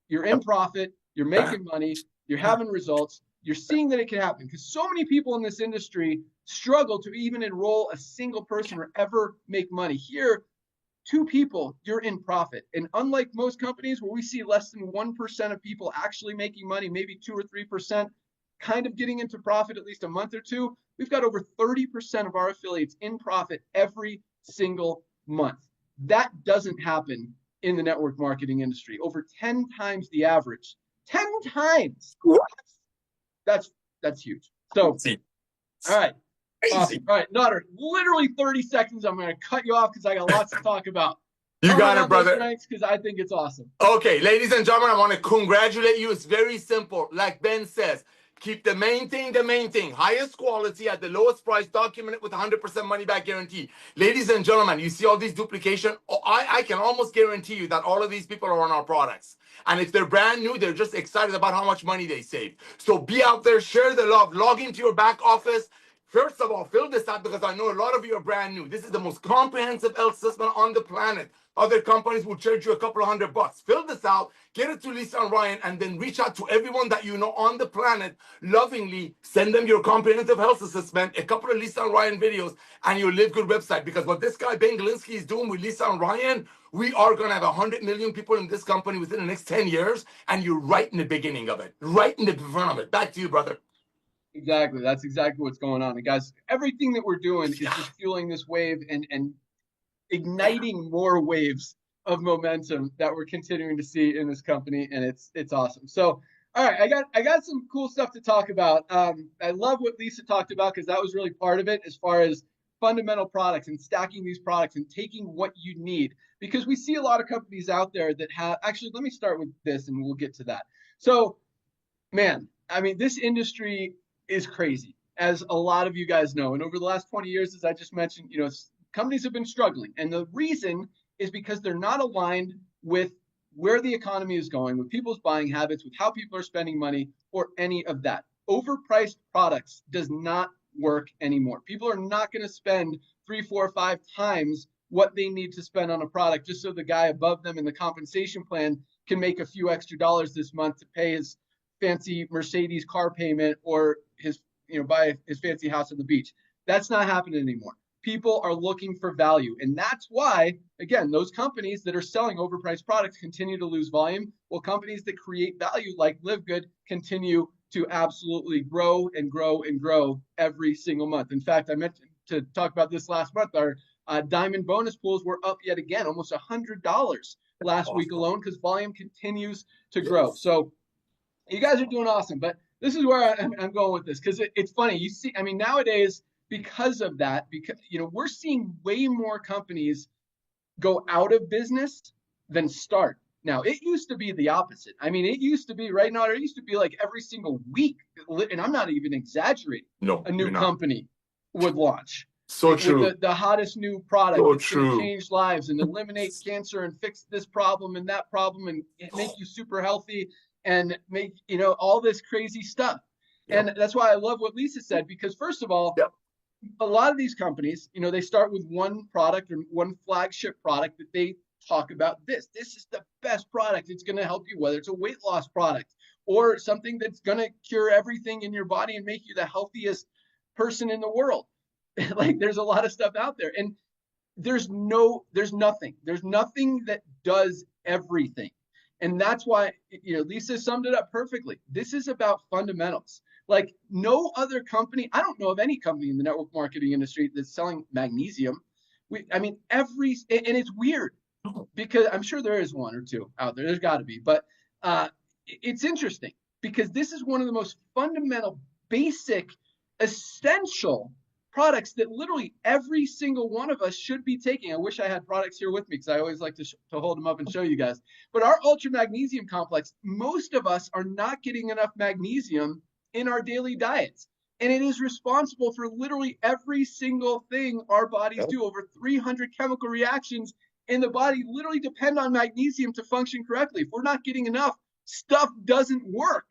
Speaker 4: You're in profit. You're making money. You're having results. You're seeing that it can happen, because so many people in this industry struggle to even enroll a single person or ever make money. Here, 2 people, you're in profit. And unlike most companies where we see less than 1% of people actually making money, maybe 2 or 3%, kind of getting into profit at least a month or two, we've got over 30% of our affiliates in profit every single month. That doesn't happen in the network marketing industry. Over 10 times the average. 10 times. That's huge. So, all right. Awesome. All right, Nutter, literally 30 seconds. I'm going to cut you off because I got lots to talk about.
Speaker 2: You got it, brother.
Speaker 4: Because I think it's awesome.
Speaker 2: Okay, ladies and gentlemen, I want to congratulate you. It's very simple. Like Ben says, keep the main thing. Highest quality at the lowest price, documented with 100% money back guarantee. Ladies and gentlemen, you see all these duplication? I can almost guarantee you that all of these people are on our products. And if they're brand new, they're just excited about how much money they saved. So be out there, share the love, log into your back office. First of all, fill this out because I know a lot of you are brand new. This is the most comprehensive health system on the planet. Other companies will charge you a couple of $100. Fill this out, get it to Lisa and Ryan, and then reach out to everyone that you know on the planet. Lovingly send them your comprehensive health assessment, a couple of Lisa and Ryan videos, and your Live Good website. Because what this guy, Ben Galinsky, is doing with Lisa and Ryan, we are going to have 100 million people in this company within the next 10 years, and you're right in the beginning of it, right in the front of it. Back to you, brother.
Speaker 4: Exactly. That's exactly what's going on. And guys, everything that we're doing is just fueling this wave and igniting more waves of momentum that we're continuing to see in this company. And it's awesome. So, all right, I got some cool stuff to talk about. I love what Lisa talked about because that was really part of it as far as fundamental products and stacking these products and taking what you need. Because we see a lot of companies out there that have, actually, let me start with this and we'll get to that. So, man, I mean, this industry is crazy, as a lot of you guys know. And over the last 20 years, as I just mentioned, companies have been struggling. And the reason is because they're not aligned with where the economy is going, with people's buying habits, with how people are spending money, or any of that. Overpriced products does not work anymore. People are not going to spend 3, 4, 5 times what they need to spend on a product just so the guy above them in the compensation plan can make a few extra dollars this month to pay his fancy Mercedes car payment or his, buy his fancy house on the beach. That's not happening anymore. People are looking for value. And that's why, again, those companies that are selling overpriced products continue to lose volume, while companies that create value like Live Good continue to absolutely grow and grow and grow every single month. In fact, I meant to talk about this last month. Our diamond bonus pools were up yet again, almost $100 last week alone, because volume continues to grow. So you guys are doing awesome. But this is where I'm going with this, because it's funny. You see, I mean, nowadays, because of that, because we're seeing way more companies go out of business than start. Now, it used to be the opposite. I mean, it used to be right now, it used to be like every single week, and I'm not even exaggerating, a new company would launch.
Speaker 2: So true.
Speaker 4: With the hottest new product
Speaker 2: that's
Speaker 4: going to change lives and eliminate cancer and fix this problem and that problem and make you super healthy and make, all this crazy stuff. And that's why I love what Lisa said, because first of all, a lot of these companies, they start with one product or one flagship product that they talk about. This is the best product. It's going to help you, whether it's a weight loss product or something that's going to cure everything in your body and make you the healthiest person in the world. Like, there's a lot of stuff out there, and there's nothing that does everything. And that's why, Lisa summed it up perfectly. This is about fundamentals. Like, no other company, I don't know of any company in the network marketing industry that's selling magnesium. And it's weird because I'm sure there is one or two out there. There's got to be, but it's interesting because this is one of the most fundamental, basic, essential products that literally every single one of us should be taking. I wish I had products here with me because I always like to hold them up and show you guys. But our ultra magnesium complex, most of us are not getting enough magnesium in our daily diets. And it is responsible for literally every single thing our bodies do. Over 300 chemical reactions in the body literally depend on magnesium to function correctly. If we're not getting enough, stuff doesn't work.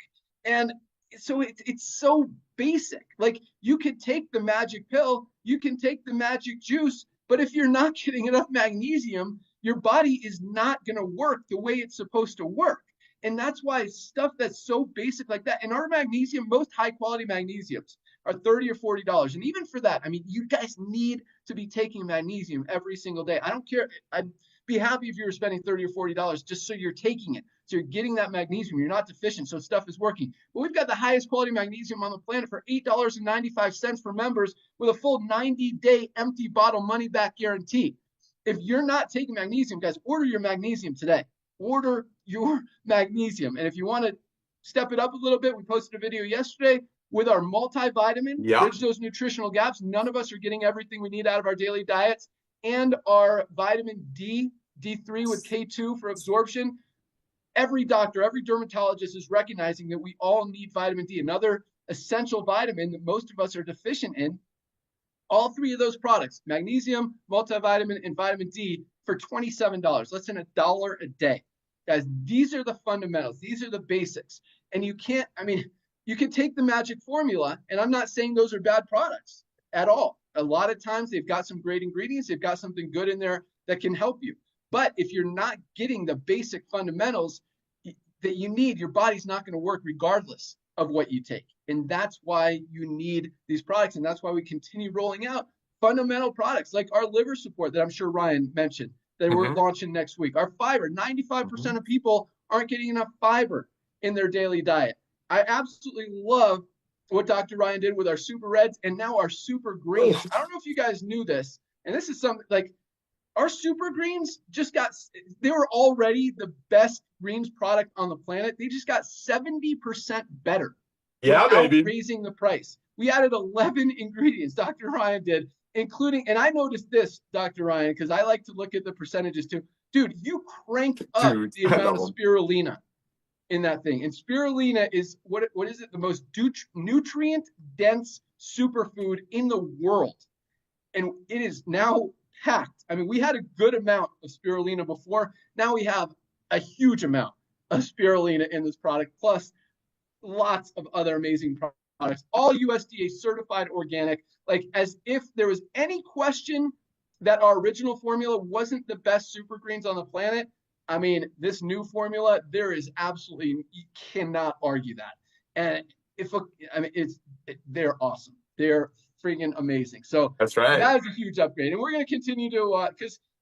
Speaker 4: And so it's so basic. Like, you can take the magic pill, you can take the magic juice, but if you're not getting enough magnesium, your body is not going to work the way it's supposed to work. And that's why stuff that's so basic like that, and our magnesium, most high quality magnesiums are $30 or $40. And even for that, I mean, you guys need to be taking magnesium every single day. I don't care. I'd be happy if you were spending $30 or $40 just so you're taking it. So you're getting that magnesium. You're not deficient. So stuff is working. But we've got the highest quality magnesium on the planet for $8.95 for members with a full 90-day empty bottle money back guarantee. If you're not taking magnesium, guys, order your magnesium today. Order your magnesium. And if you want to step it up a little bit, we posted a video yesterday with our multivitamin, bridge those nutritional gaps. None of us are getting everything we need out of our daily diets. And our vitamin D, D3 with K2 for absorption. Every doctor, every dermatologist is recognizing that we all need vitamin D, another essential vitamin that most of us are deficient in. All three of those products, magnesium, multivitamin, and vitamin D, for $27, less than $1 a day. Guys, these are the fundamentals. These are the basics. And you can take the magic formula, and I'm not saying those are bad products at all. A lot of times they've got some great ingredients. They've got something good in there that can help you. But if you're not getting the basic fundamentals that you need, your body's not going to work regardless of what you take. And that's why you need these products. And that's why we continue rolling out fundamental products like our liver support that I'm sure Ryan mentioned that we're launching next week. Our fiber, 95% of people aren't getting enough fiber in their daily diet. I absolutely love what Dr. Ryan did with our super reds and now our super greens. I don't know if you guys knew this, and this is something like our super greens they were already the best greens product on the planet. They just got 70% better.
Speaker 2: Yeah, baby.
Speaker 4: Raising the price. We added 11 ingredients, Dr. Ryan did, including, and I noticed this, Dr. Ryan, because I like to look at the percentages too. Dude, you crank up the amount of spirulina in that thing. And spirulina is, what is it? The most nutrient-dense superfood in the world. And it is now packed. I mean, we had a good amount of spirulina before. Now we have a huge amount of spirulina in this product, plus lots of other amazing products, all USDA certified organic, like as if there was any question that our original formula wasn't the best super greens on the planet. I mean, this new formula, there is absolutely, you cannot argue that. And they're awesome. They're freaking amazing. So
Speaker 2: that's right.
Speaker 4: That is a huge upgrade. And we're going to continue to,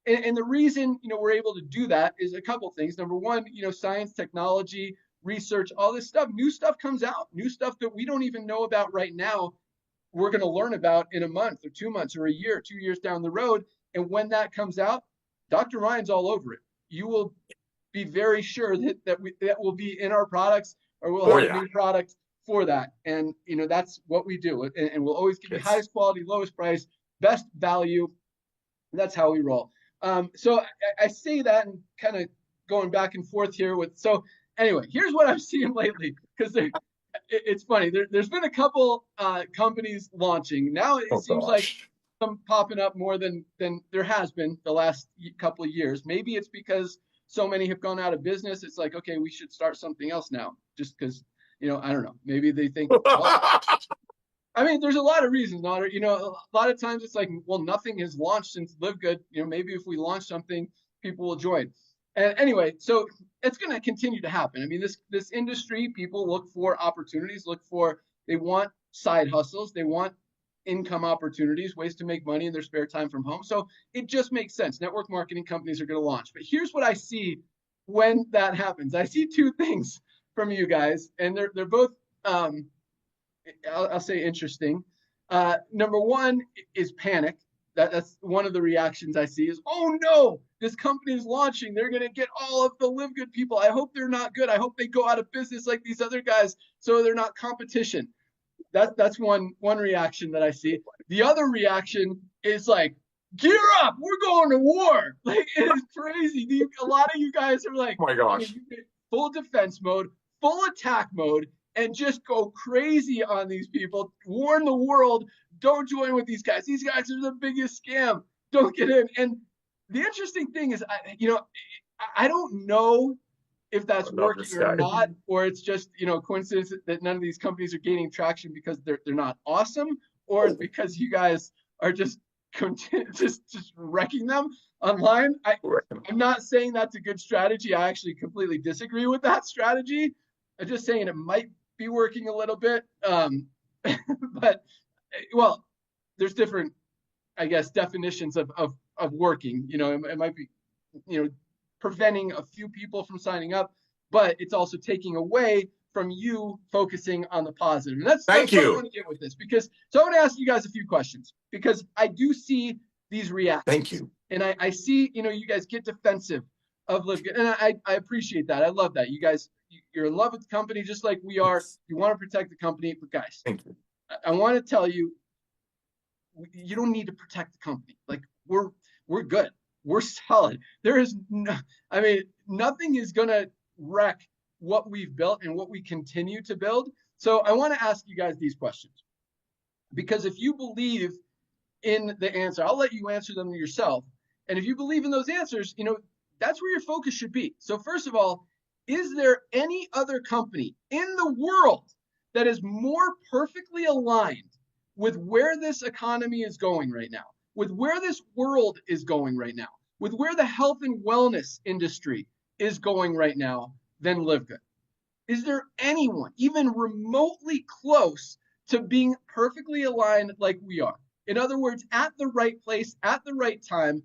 Speaker 4: and the reason, we're able to do that is a couple things. Number one, science, technology, research, all this stuff, new stuff comes out, new stuff that we don't even know about right now. We're going to learn about in a month or 2 months or a year, 2 years down the road. And when that comes out, Dr. Ryan's all over it. You will be very sure that will be in our products, or we'll have a new product for that. And, that's what we do. And we'll always give you highest quality, lowest price, best value. That's how we roll. So I say that and kind of going back and forth here so anyway, here's what I'm seeing lately, because it's funny. There's been a couple companies launching. Now it seems like some popping up more than there has been the last couple of years. Maybe it's because so many have gone out of business. It's like, okay, we should start something else now, just because, I don't know. Maybe they think, I mean, there's a lot of reasons, not, you know, a lot of times it's like, well, nothing has launched since Live Good. You know, maybe if we launch something, people will join. And anyway, so it's going to continue to happen. I mean, this industry, people look for opportunities, they want side hustles, they want income opportunities, ways to make money in their spare time from home. So it just makes sense. Network marketing companies are going to launch. But here's what I see when that happens. I see two things from you guys, and they're both I'll say interesting. Number one is panic. That's one of the reactions I see is, oh no, this company is launching. They're going to get all of the Live Good people. I hope they're not good. I hope they go out of business like these other guys so they're not competition. That's one reaction that I see. The other reaction is like, gear up, we're going to war. Like, it is crazy. A lot of you guys are like,
Speaker 2: Oh my gosh.
Speaker 4: full defense mode, full attack mode, and just go crazy on these people. Warn the world, don't join with these guys. These guys are the biggest scam. Don't get in. And the interesting thing is, I don't know if that's working or not, or it's just, you know, coincidence that none of these companies are gaining traction because they're not awesome, or it's because you guys are just wrecking them online. I'm not saying that's a good strategy. I actually completely disagree with that strategy. I'm just saying it might be working a little bit. But, well, there's different, I guess, definitions of working. You know, it might be, you know, preventing a few people from signing up, but it's also taking away from you focusing on the positive. And that's what I want to get with this, because so I want to ask you guys a few questions, because I do see these reactions.
Speaker 2: Thank you.
Speaker 4: And I see, you know, you guys get defensive of Live Good, and I appreciate that. I love that. You guys, you're in love with the company just like we are. You want to protect the company, but guys,
Speaker 2: thank you.
Speaker 4: I want to tell you, you don't need to protect the company. Like, we're good. We're solid. There is no, I mean, nothing is going to wreck what we've built and what we continue to build. So I want to ask you guys these questions, because if you believe in the answer, I'll let you answer them yourself. And if you believe in those answers, you know, that's where your focus should be. So first of all, is there any other company in the world that is more perfectly aligned with where this economy is going right now, with where this world is going right now, with where the health and wellness industry is going right now than Live Good? Is there anyone even remotely close to being perfectly aligned like we are? In other words, at the right place, at the right time,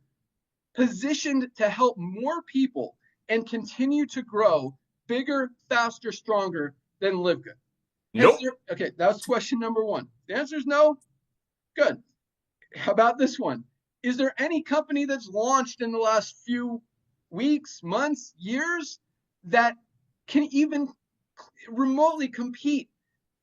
Speaker 4: positioned to help more people and continue to grow bigger, faster, stronger than Live Good?
Speaker 2: Nope.
Speaker 4: Okay, that was question number one. The answer is no. Good. How about this one? Is there any company that's launched in the last few weeks, months, years that can even remotely compete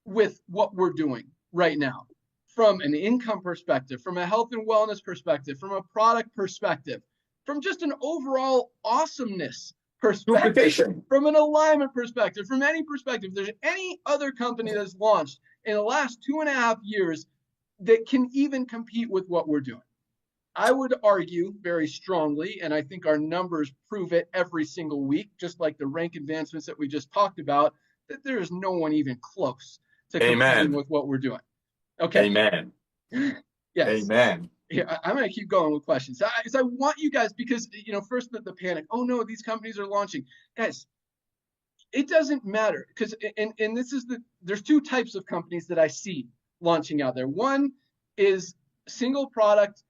Speaker 4: with what we're doing right now, from an income perspective, from a health and wellness perspective, from a product perspective, from just an overall awesomeness perspective, from an alignment perspective, from any perspective? If there's any other company that's launched in the last 2.5 years that can even compete with what we're doing, I would argue very strongly, and I think our numbers prove it every single week, just like the rank advancements that we just talked about, that there is no one even close to competing with what we're doing. Okay.
Speaker 2: Amen.
Speaker 4: Yes.
Speaker 2: Amen.
Speaker 4: Yeah, I'm going to keep going with questions. So I want you guys, because, you know, first the panic. Oh no, these companies are launching. Guys, it doesn't matter, because, and this is there's two types of companies that I see launching out there. One is single product,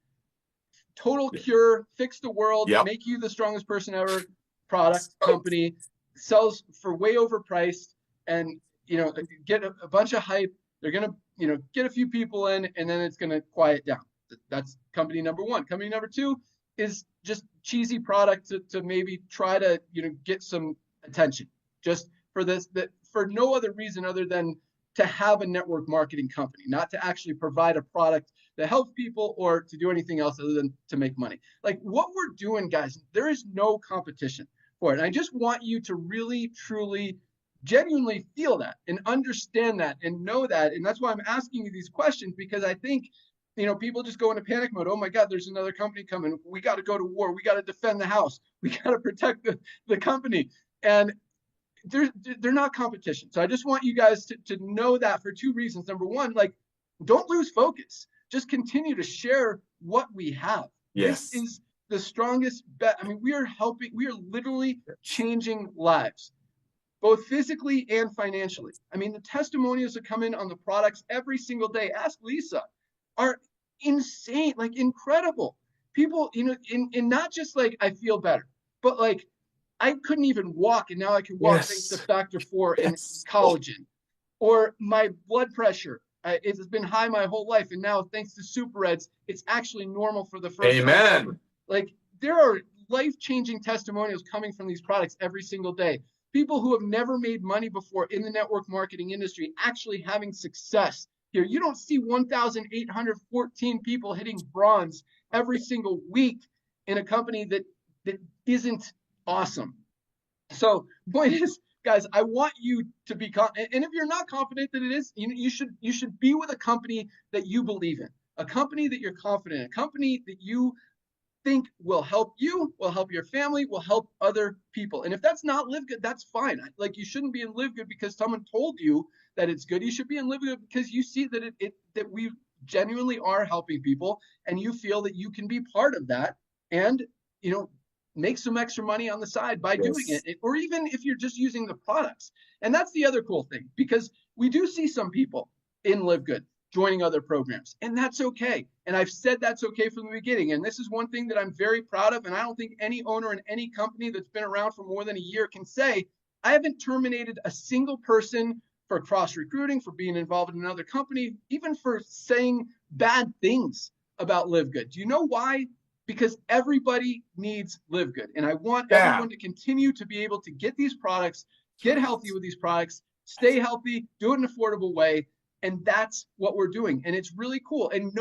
Speaker 4: total cure, fix the world, make you the strongest person ever product company, sells for way overpriced, and, you know, get a bunch of hype. They're going to, you know, get a few people in, and then it's going to quiet down. That's company number one. Company number two is just cheesy product to maybe try to, you know, get some attention, just for this, that for no other reason other than to have a network marketing company, not to actually provide a product that helps people or to do anything else other than to make money. Like what we're doing, guys, there is no competition for it. And I just want you to really, truly, genuinely feel that and understand that and know that. And that's why I'm asking you these questions, because I think, you know, people just go into panic mode. Oh my God, there's another company coming. We got to go to war. We got to defend the house. We got to protect the company. And they're not competition. So I just want you guys to know that for two reasons. Number one, like, don't lose focus. Just continue to share what we have.
Speaker 2: Yes.
Speaker 4: This is the strongest bet. I mean, we are literally changing lives, both physically and financially. I mean, the testimonials that come in on the products every single day, ask Lisa, are insane, like incredible. People, and not just like I feel better, but like I couldn't even walk and now I can walk thanks to Factor 4 and collagen. Or my blood pressure, it's been high my whole life, and now thanks to Super Reds, it's actually normal for the first time ever. Like, there are life-changing testimonials coming from these products every single day. People who have never made money before in the network marketing industry actually having success here. You don't see 1,814 people hitting bronze every single week in a company that isn't awesome. So point is, guys, I want you to be confident. And if you're not confident that it is, you should be with a company that you believe in, a company that you're confident in, a company that you think will help you, will help your family, will help other people. And if that's not Live Good, that's fine. Like, you shouldn't be in Live Good because someone told you that it's good. You should be in Live Good because you see that that we genuinely are helping people, and you feel that you can be part of that, and make some extra money on the side by doing it, or even if you're just using the products. And that's the other cool thing, because we do see some people in Live Good joining other programs, and that's okay. And I've said that's okay from the beginning. And this is one thing that I'm very proud of, and I don't think any owner in any company that's been around for more than a year can say, I haven't terminated a single person for cross recruiting, for being involved in another company, even for saying bad things about Live Good. Do you know why? Because everybody needs Live Good. And I want everyone to continue to be able to get these products, get healthy with these products, stay healthy, do it in an affordable way. And that's what we're doing. And it's really cool. And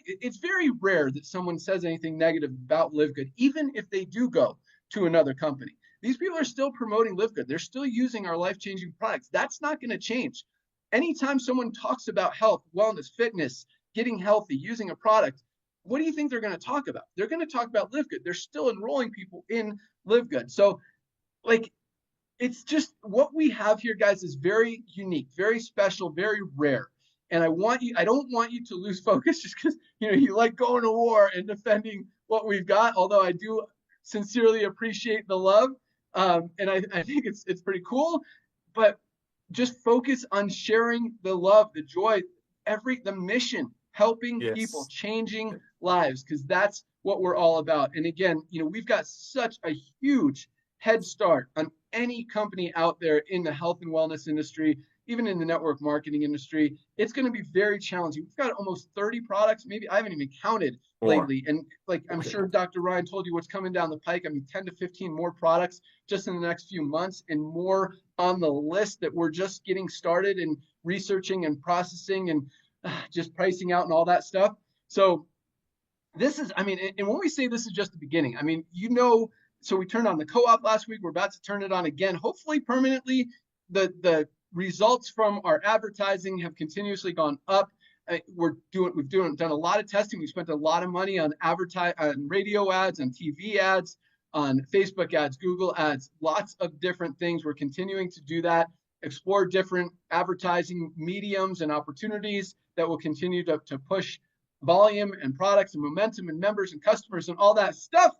Speaker 4: it's very rare that someone says anything negative about Live Good, even if they do go to another company. These people are still promoting Live Good. They're still using our life-changing products. That's not going to change. Anytime someone talks about health, wellness, fitness, getting healthy, using a product, what do you think they're going to talk about? They're going to talk about Live Good. They're still enrolling people in Live Good. So, like, it's just what we have here, guys, is very unique, very special, very rare. And I don't want you to lose focus just because, you like going to war and defending what we've got, although I do sincerely appreciate the love. And I think it's pretty cool, but just focus on sharing the love, the joy, the mission, helping people, changing lives, because that's what we're all about. And again, we've got such a huge head start on any company out there in the health and wellness industry, even in the network marketing industry. It's going to be very challenging. We've got almost 30 products. Maybe I haven't even counted lately. And I'm sure Dr. Ryan told you what's coming down the pike. I mean, 10 to 15 more products just in the next few months, and more on the list that we're just getting started and researching and processing and just pricing out and all that stuff. So this is, and when we say this is just the beginning, so we turned on the co-op last week. We're about to turn it on again, hopefully permanently. The results from our advertising have continuously gone up. We've done a lot of testing. We spent a lot of money on radio ads, on TV ads, on Facebook ads, Google ads, lots of different things. We're continuing to do that, explore different advertising mediums and opportunities that will continue to push volume and products and momentum and members and customers and all that stuff.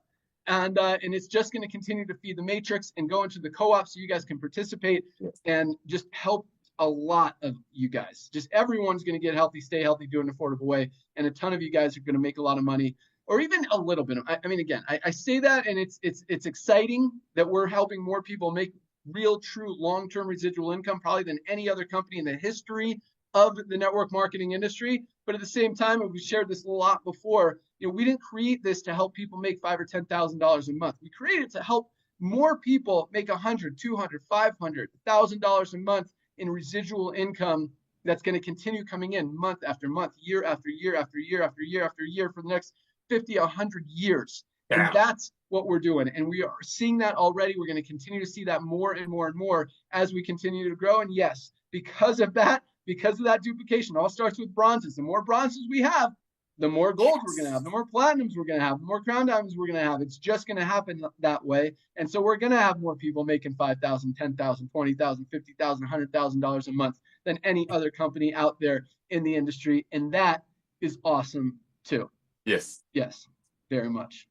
Speaker 4: And it's just going to continue to feed the matrix and go into the co-op so you guys can participate and just help a lot of you guys. Just everyone's going to get healthy, stay healthy, do it in an affordable way. And a ton of you guys are going to make a lot of money, or even a little bit. I say that, and it's exciting that we're helping more people make real, true, long-term residual income, probably than any other company in the history of the network marketing industry. But at the same time, and we shared this a lot before, we didn't create this to help people make $5,000 or $10,000 a month. We created it to help more people make $100, $200, $500, $1,000 a month in residual income that's going to continue coming in month after month, year after year after year after year after year for the next 50, 100 years. And that's what we're doing. And we are seeing that already. We're going to continue to see that more and more and more as we continue to grow. And yes, because of that duplication, all starts with bronzes. The more bronzes we have, the more golds we're going to have, the more platinums we're going to have, the more crown diamonds we're going to have. It's just going to happen that way. And so we're going to have more people making $5,000, $10,000, $20,000, $50,000, $100,000 a month than any other company out there in the industry. And that is awesome too.
Speaker 2: Yes.
Speaker 4: Yes, very much.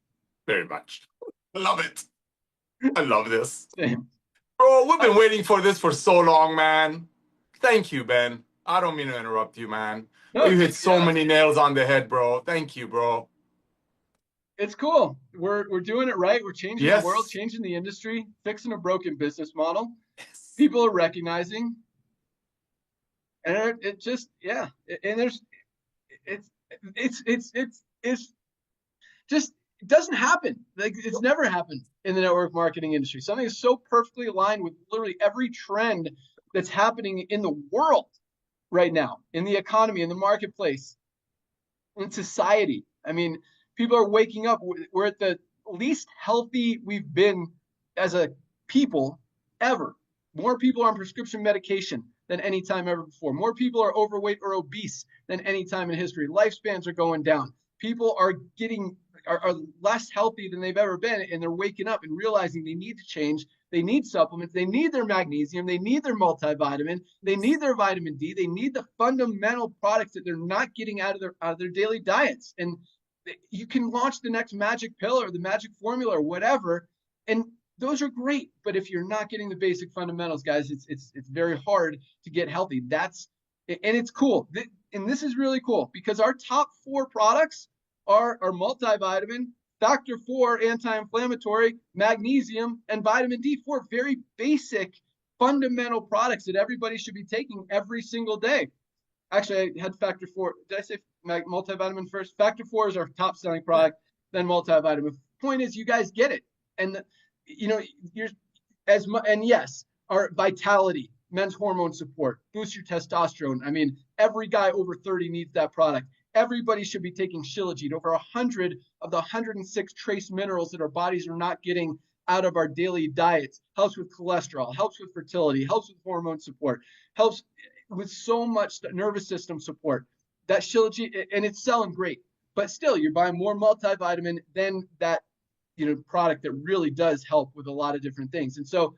Speaker 2: Very much. I love it. I love this.
Speaker 4: Same.
Speaker 2: Bro, we've been waiting for this for so long, man. Thank you, Ben. I don't mean to interrupt you, man.
Speaker 4: No,
Speaker 2: You hit so many nails on the head, bro. Thank you, bro.
Speaker 4: It's cool. We're doing it right. We're changing
Speaker 2: Yes.
Speaker 4: the world, changing the industry, fixing a broken business model.
Speaker 2: Yes.
Speaker 4: People are recognizing, and it just, yeah. And there's, it's just, it doesn't happen. Like, it's never happened in the network marketing industry. Something is so perfectly aligned with literally every trend that's happening in the world right now, in the economy, in the marketplace, in society. I mean, people are waking up. We're at the least healthy we've been as a people ever. More people are on prescription medication than any time ever before. More people are overweight or obese than any time in history. Lifespans are going down. People are less healthy than they've ever been, and they're waking up and realizing they need to change. They need supplements. They need their magnesium. They need their multivitamin. They need their vitamin D. They need the fundamental products that they're not getting out of their daily diets. And you can launch the next magic pill or the magic formula or whatever, and those are great. But if you're not getting the basic fundamentals, guys, it's very hard to get healthy. And it's cool. And this is really cool because our top 4 products are multivitamin, factor 4 anti-inflammatory, magnesium, and vitamin D. 4 very basic fundamental products that everybody should be taking every single day. Actually, I had factor 4. Did I say multivitamin first? Factor 4 is our top selling product, then multivitamin. Point is, you guys get it. And and yes, our vitality, men's hormone support, boost your testosterone. I mean, every guy over 30 needs that product. Everybody should be taking Shilajit. Over 100 of the 106 trace minerals that our bodies are not getting out of our daily diets. Helps with cholesterol, helps with fertility, helps with hormone support, helps with so much nervous system support. That Shilajit, and it's selling great. But still, you're buying more multivitamin than that product that really does help with a lot of different things. And so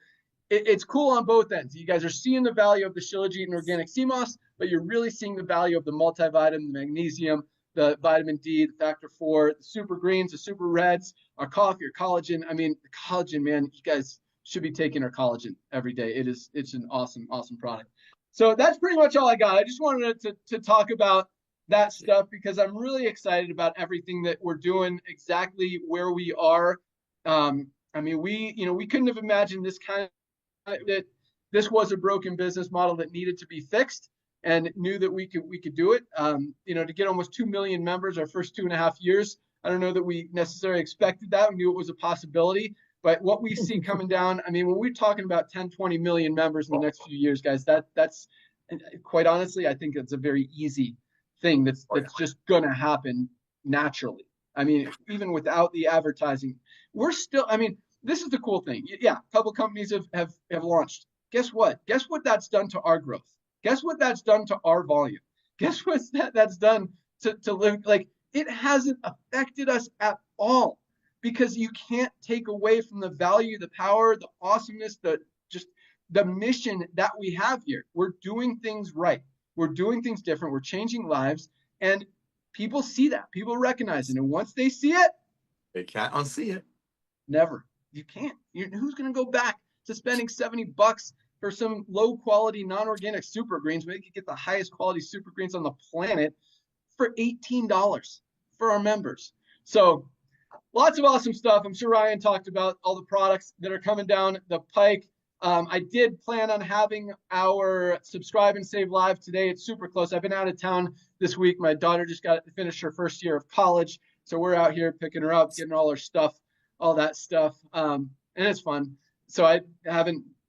Speaker 4: it's cool on both ends. You guys are seeing the value of the Shilajit and organic sea moss, but you're really seeing the value of the multivitamin, the magnesium, the vitamin D, the factor 4, the super greens, the super reds, our coffee, our collagen. I mean, the collagen, man, you guys should be taking our collagen every day. It's an awesome, awesome product. So that's pretty much all I got. I just wanted to talk about that stuff because I'm really excited about everything that we're doing, exactly where we are. I mean, we couldn't have imagined this that this was a broken business model that needed to be fixed, and knew that we could do it. To get almost 2 million members our first 2.5 years, I don't know that we necessarily expected that. We knew it was a possibility, but what we see coming down, I mean, when we're talking about 10, 20 million members in the next few years, guys, that's quite honestly, I think it's a very easy thing that's just gonna happen naturally. I mean, even without the advertising, we're still, I mean, this is the cool thing. Yeah, a couple companies have launched. Guess what? Guess what that's done to our growth? Guess what that's done to our volume? Guess what that's done to live? Like, it hasn't affected us at all, because you can't take away from the value, the power, the awesomeness, the mission that we have here. We're doing things right. We're doing things different. We're changing lives, and people see that. People recognize it. And once they see it,
Speaker 2: they can't unsee it.
Speaker 4: Never. You can't. Who's going to go back to spending $70 for some low quality non-organic super greens when they could get the highest quality super greens on the planet for $18 for our members? So lots of awesome stuff. I'm sure Ryan talked about all the products that are coming down the pike. I did plan on having our Subscribe and Save Live today. It's super close. I've been out of town this week. My daughter just got to finish her first year of college. So we're out here picking her up, getting all her stuff, all that stuff. And it's fun. So I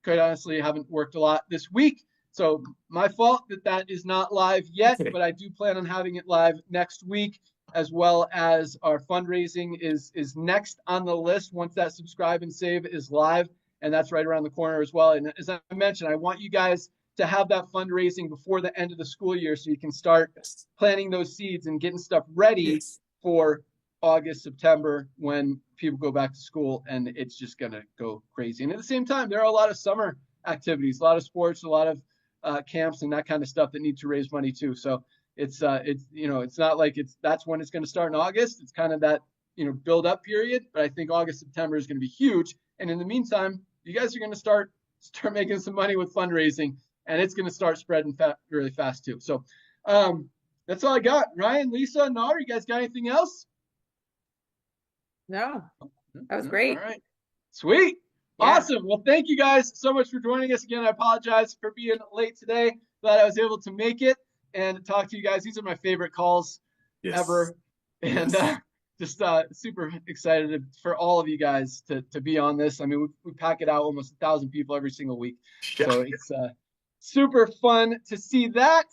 Speaker 4: quite honestly haven't worked a lot this week. So my fault that is not live yet, but I do plan on having it live next week, as well as our fundraising is next on the list once that Subscribe and Save is live. And that's right around the corner as well. And as I mentioned, I want you guys to have that fundraising before the end of the school year so you can start planting those seeds and getting stuff ready for August, September, when people go back to school, and it's just going to go crazy. And at the same time, there are a lot of summer activities, a lot of sports, a lot of camps and that kind of stuff that need to raise money too. So it's not like that's when it's going to start in August. It's kind of that, build up period, but I think August, September is going to be huge. And in the meantime, you guys are going to start making some money with fundraising, and it's going to start spreading really fast too. So that's all I got. Ryan, Lisa, Nar, you guys got anything else?
Speaker 3: No, that was great.
Speaker 4: All right. Sweet. Yeah. Awesome. Well, thank you guys so much for joining us again. I apologize for being late today. Glad I was able to make it and talk to you guys. These are my favorite calls ever. And just super excited for all of you guys to be on this. I mean, we pack it out almost 1,000 people every single week. So it's super fun to see that.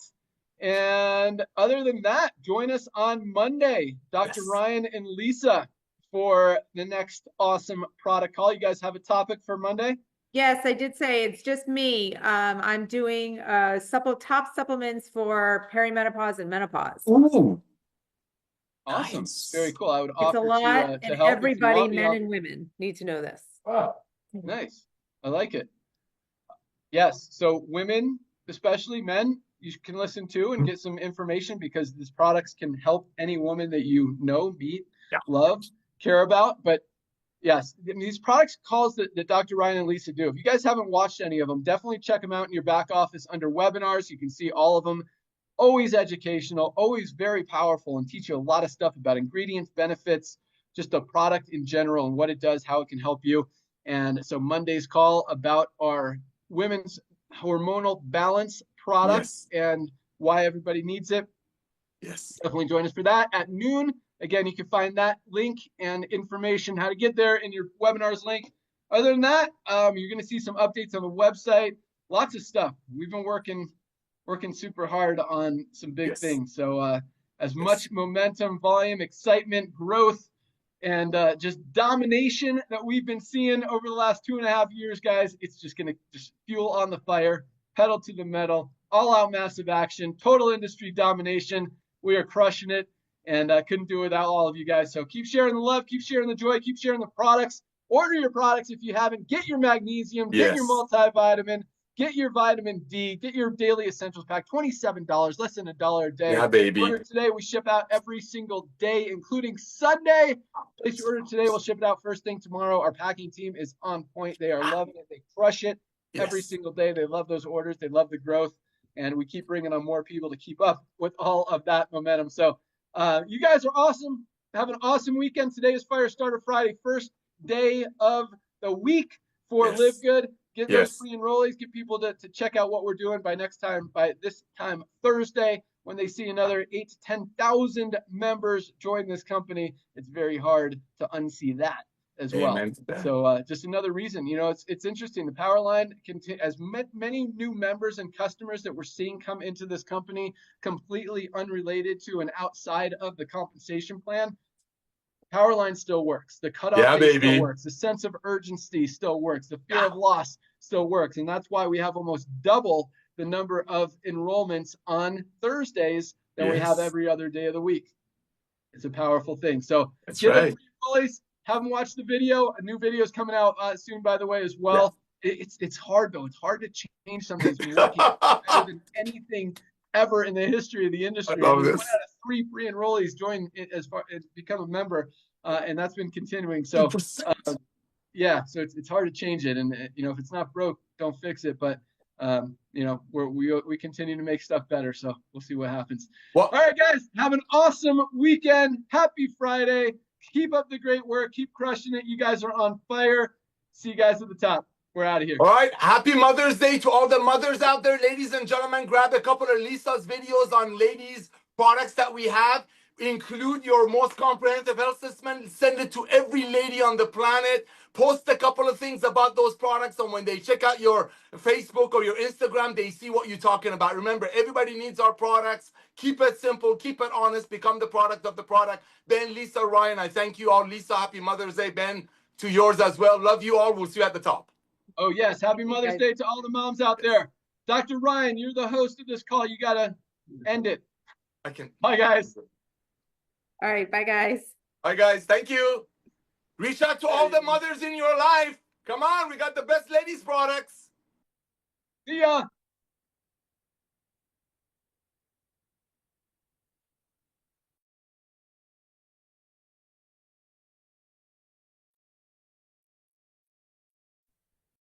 Speaker 4: And other than that, join us on Monday, Dr. Ryan and Lisa, for the next awesome product call. You guys have a topic for Monday?
Speaker 3: Yes, I did say it's just me. I'm doing top supplements for perimenopause and menopause.
Speaker 2: Ooh.
Speaker 4: Awesome.
Speaker 2: Nice.
Speaker 4: Very cool. I would
Speaker 3: It's
Speaker 4: offer
Speaker 3: a lot,
Speaker 4: to
Speaker 3: and
Speaker 4: help
Speaker 3: everybody, men and women, need to know this.
Speaker 1: Wow.
Speaker 4: Nice. I like it. Yes. So women, especially men, you can listen to and get some information, because these products can help any woman that you know, meet, love, care about. But yes, these products calls that Dr. Ryan and Lisa do, if you guys haven't watched any of them, definitely check them out in your back office under webinars. You can see all of them. Always educational, always very powerful, and teach you a lot of stuff about ingredients, benefits, just the product in general and what it does, how it can help you. And so Monday's call about our women's hormonal balance products and why everybody needs it.
Speaker 2: Yes.
Speaker 4: Definitely join us for that at noon. Again, you can find that link and information how to get there in your webinars link. Other than that, you're going to see some updates on the website. Lots of stuff. We've been working super hard on some big things. So as much momentum, volume, excitement, growth, and just domination that we've been seeing over the last 2.5 years, guys, it's just going to just fuel on the fire, pedal to the metal, all out massive action, total industry domination. We are crushing it, and couldn't do it without all of you guys. So keep sharing the love, keep sharing the joy, keep sharing the products. Order your products if you haven't. Get your magnesium, get your multivitamin, get your vitamin D, get your daily essentials pack, $27, less than $1 a day.
Speaker 2: Yeah, baby.
Speaker 4: Order today. We ship out every single day, including Sunday. Place your order today. We'll ship it out first thing tomorrow. Our packing team is on point. They are loving it. They crush it every single day. They love those orders. They love the growth. And we keep bringing on more people to keep up with all of that momentum. So you guys are awesome. Have an awesome weekend. Today is Firestarter Friday, first day of the week for Live Good. Get those free enrollees, get people to check out what we're doing by this time Thursday, when they see another 8,000 to 10,000 members join this company. It's very hard to unsee that as well. So just another reason, it's interesting. The Power Line, as many new members and customers that we're seeing come into this company, completely unrelated to and outside of the compensation plan, Power Line still works. The cutoff date still works. The sense of urgency still works. The fear of loss still works. And that's why we have almost double the number of enrollments on Thursdays than we have every other day of the week. It's a powerful thing. So get them free enrollees. Have them watch the video. A new video is coming out soon, by the way, as well. It's hard, though. It's hard to change something that's been working better than anything ever in the history of the industry.
Speaker 2: I love this.
Speaker 4: 1 out of 3 free enrollees join it as become a member, and that's been continuing. So so it's hard to change it, and if it's not broke, don't fix it. But we continue to make stuff better, so we'll see what happens. All right, guys, have an awesome weekend. Happy Friday. Keep up the great work. Keep crushing it. You guys are on fire. See you guys at the top. We're out of here.
Speaker 2: All right. Happy Mother's Day to all the mothers out there. Ladies and gentlemen, grab a couple of Lisa's videos on ladies' products that we have. Include your most comprehensive health assessment. Send it to every lady on the planet. Post a couple of things about those products, and when they check out your Facebook or your Instagram, they see what you're talking about. Remember, everybody needs our products. Keep it simple. Keep it honest. Become the product of the product. Ben, Lisa, Ryan, I thank you all. Lisa, happy Mother's Day. Ben, to yours as well. Love you all. We'll see you at the top.
Speaker 4: Oh, yes. Happy Mother's Day to all the moms out there. Dr. Ryan, you're the host of this call. You gotta end it.
Speaker 2: I can.
Speaker 4: Bye, guys.
Speaker 3: All right, bye guys.
Speaker 2: All right, guys. Thank you. Reach out to all the mothers in your life. Come on, we got the best ladies products.
Speaker 4: See ya.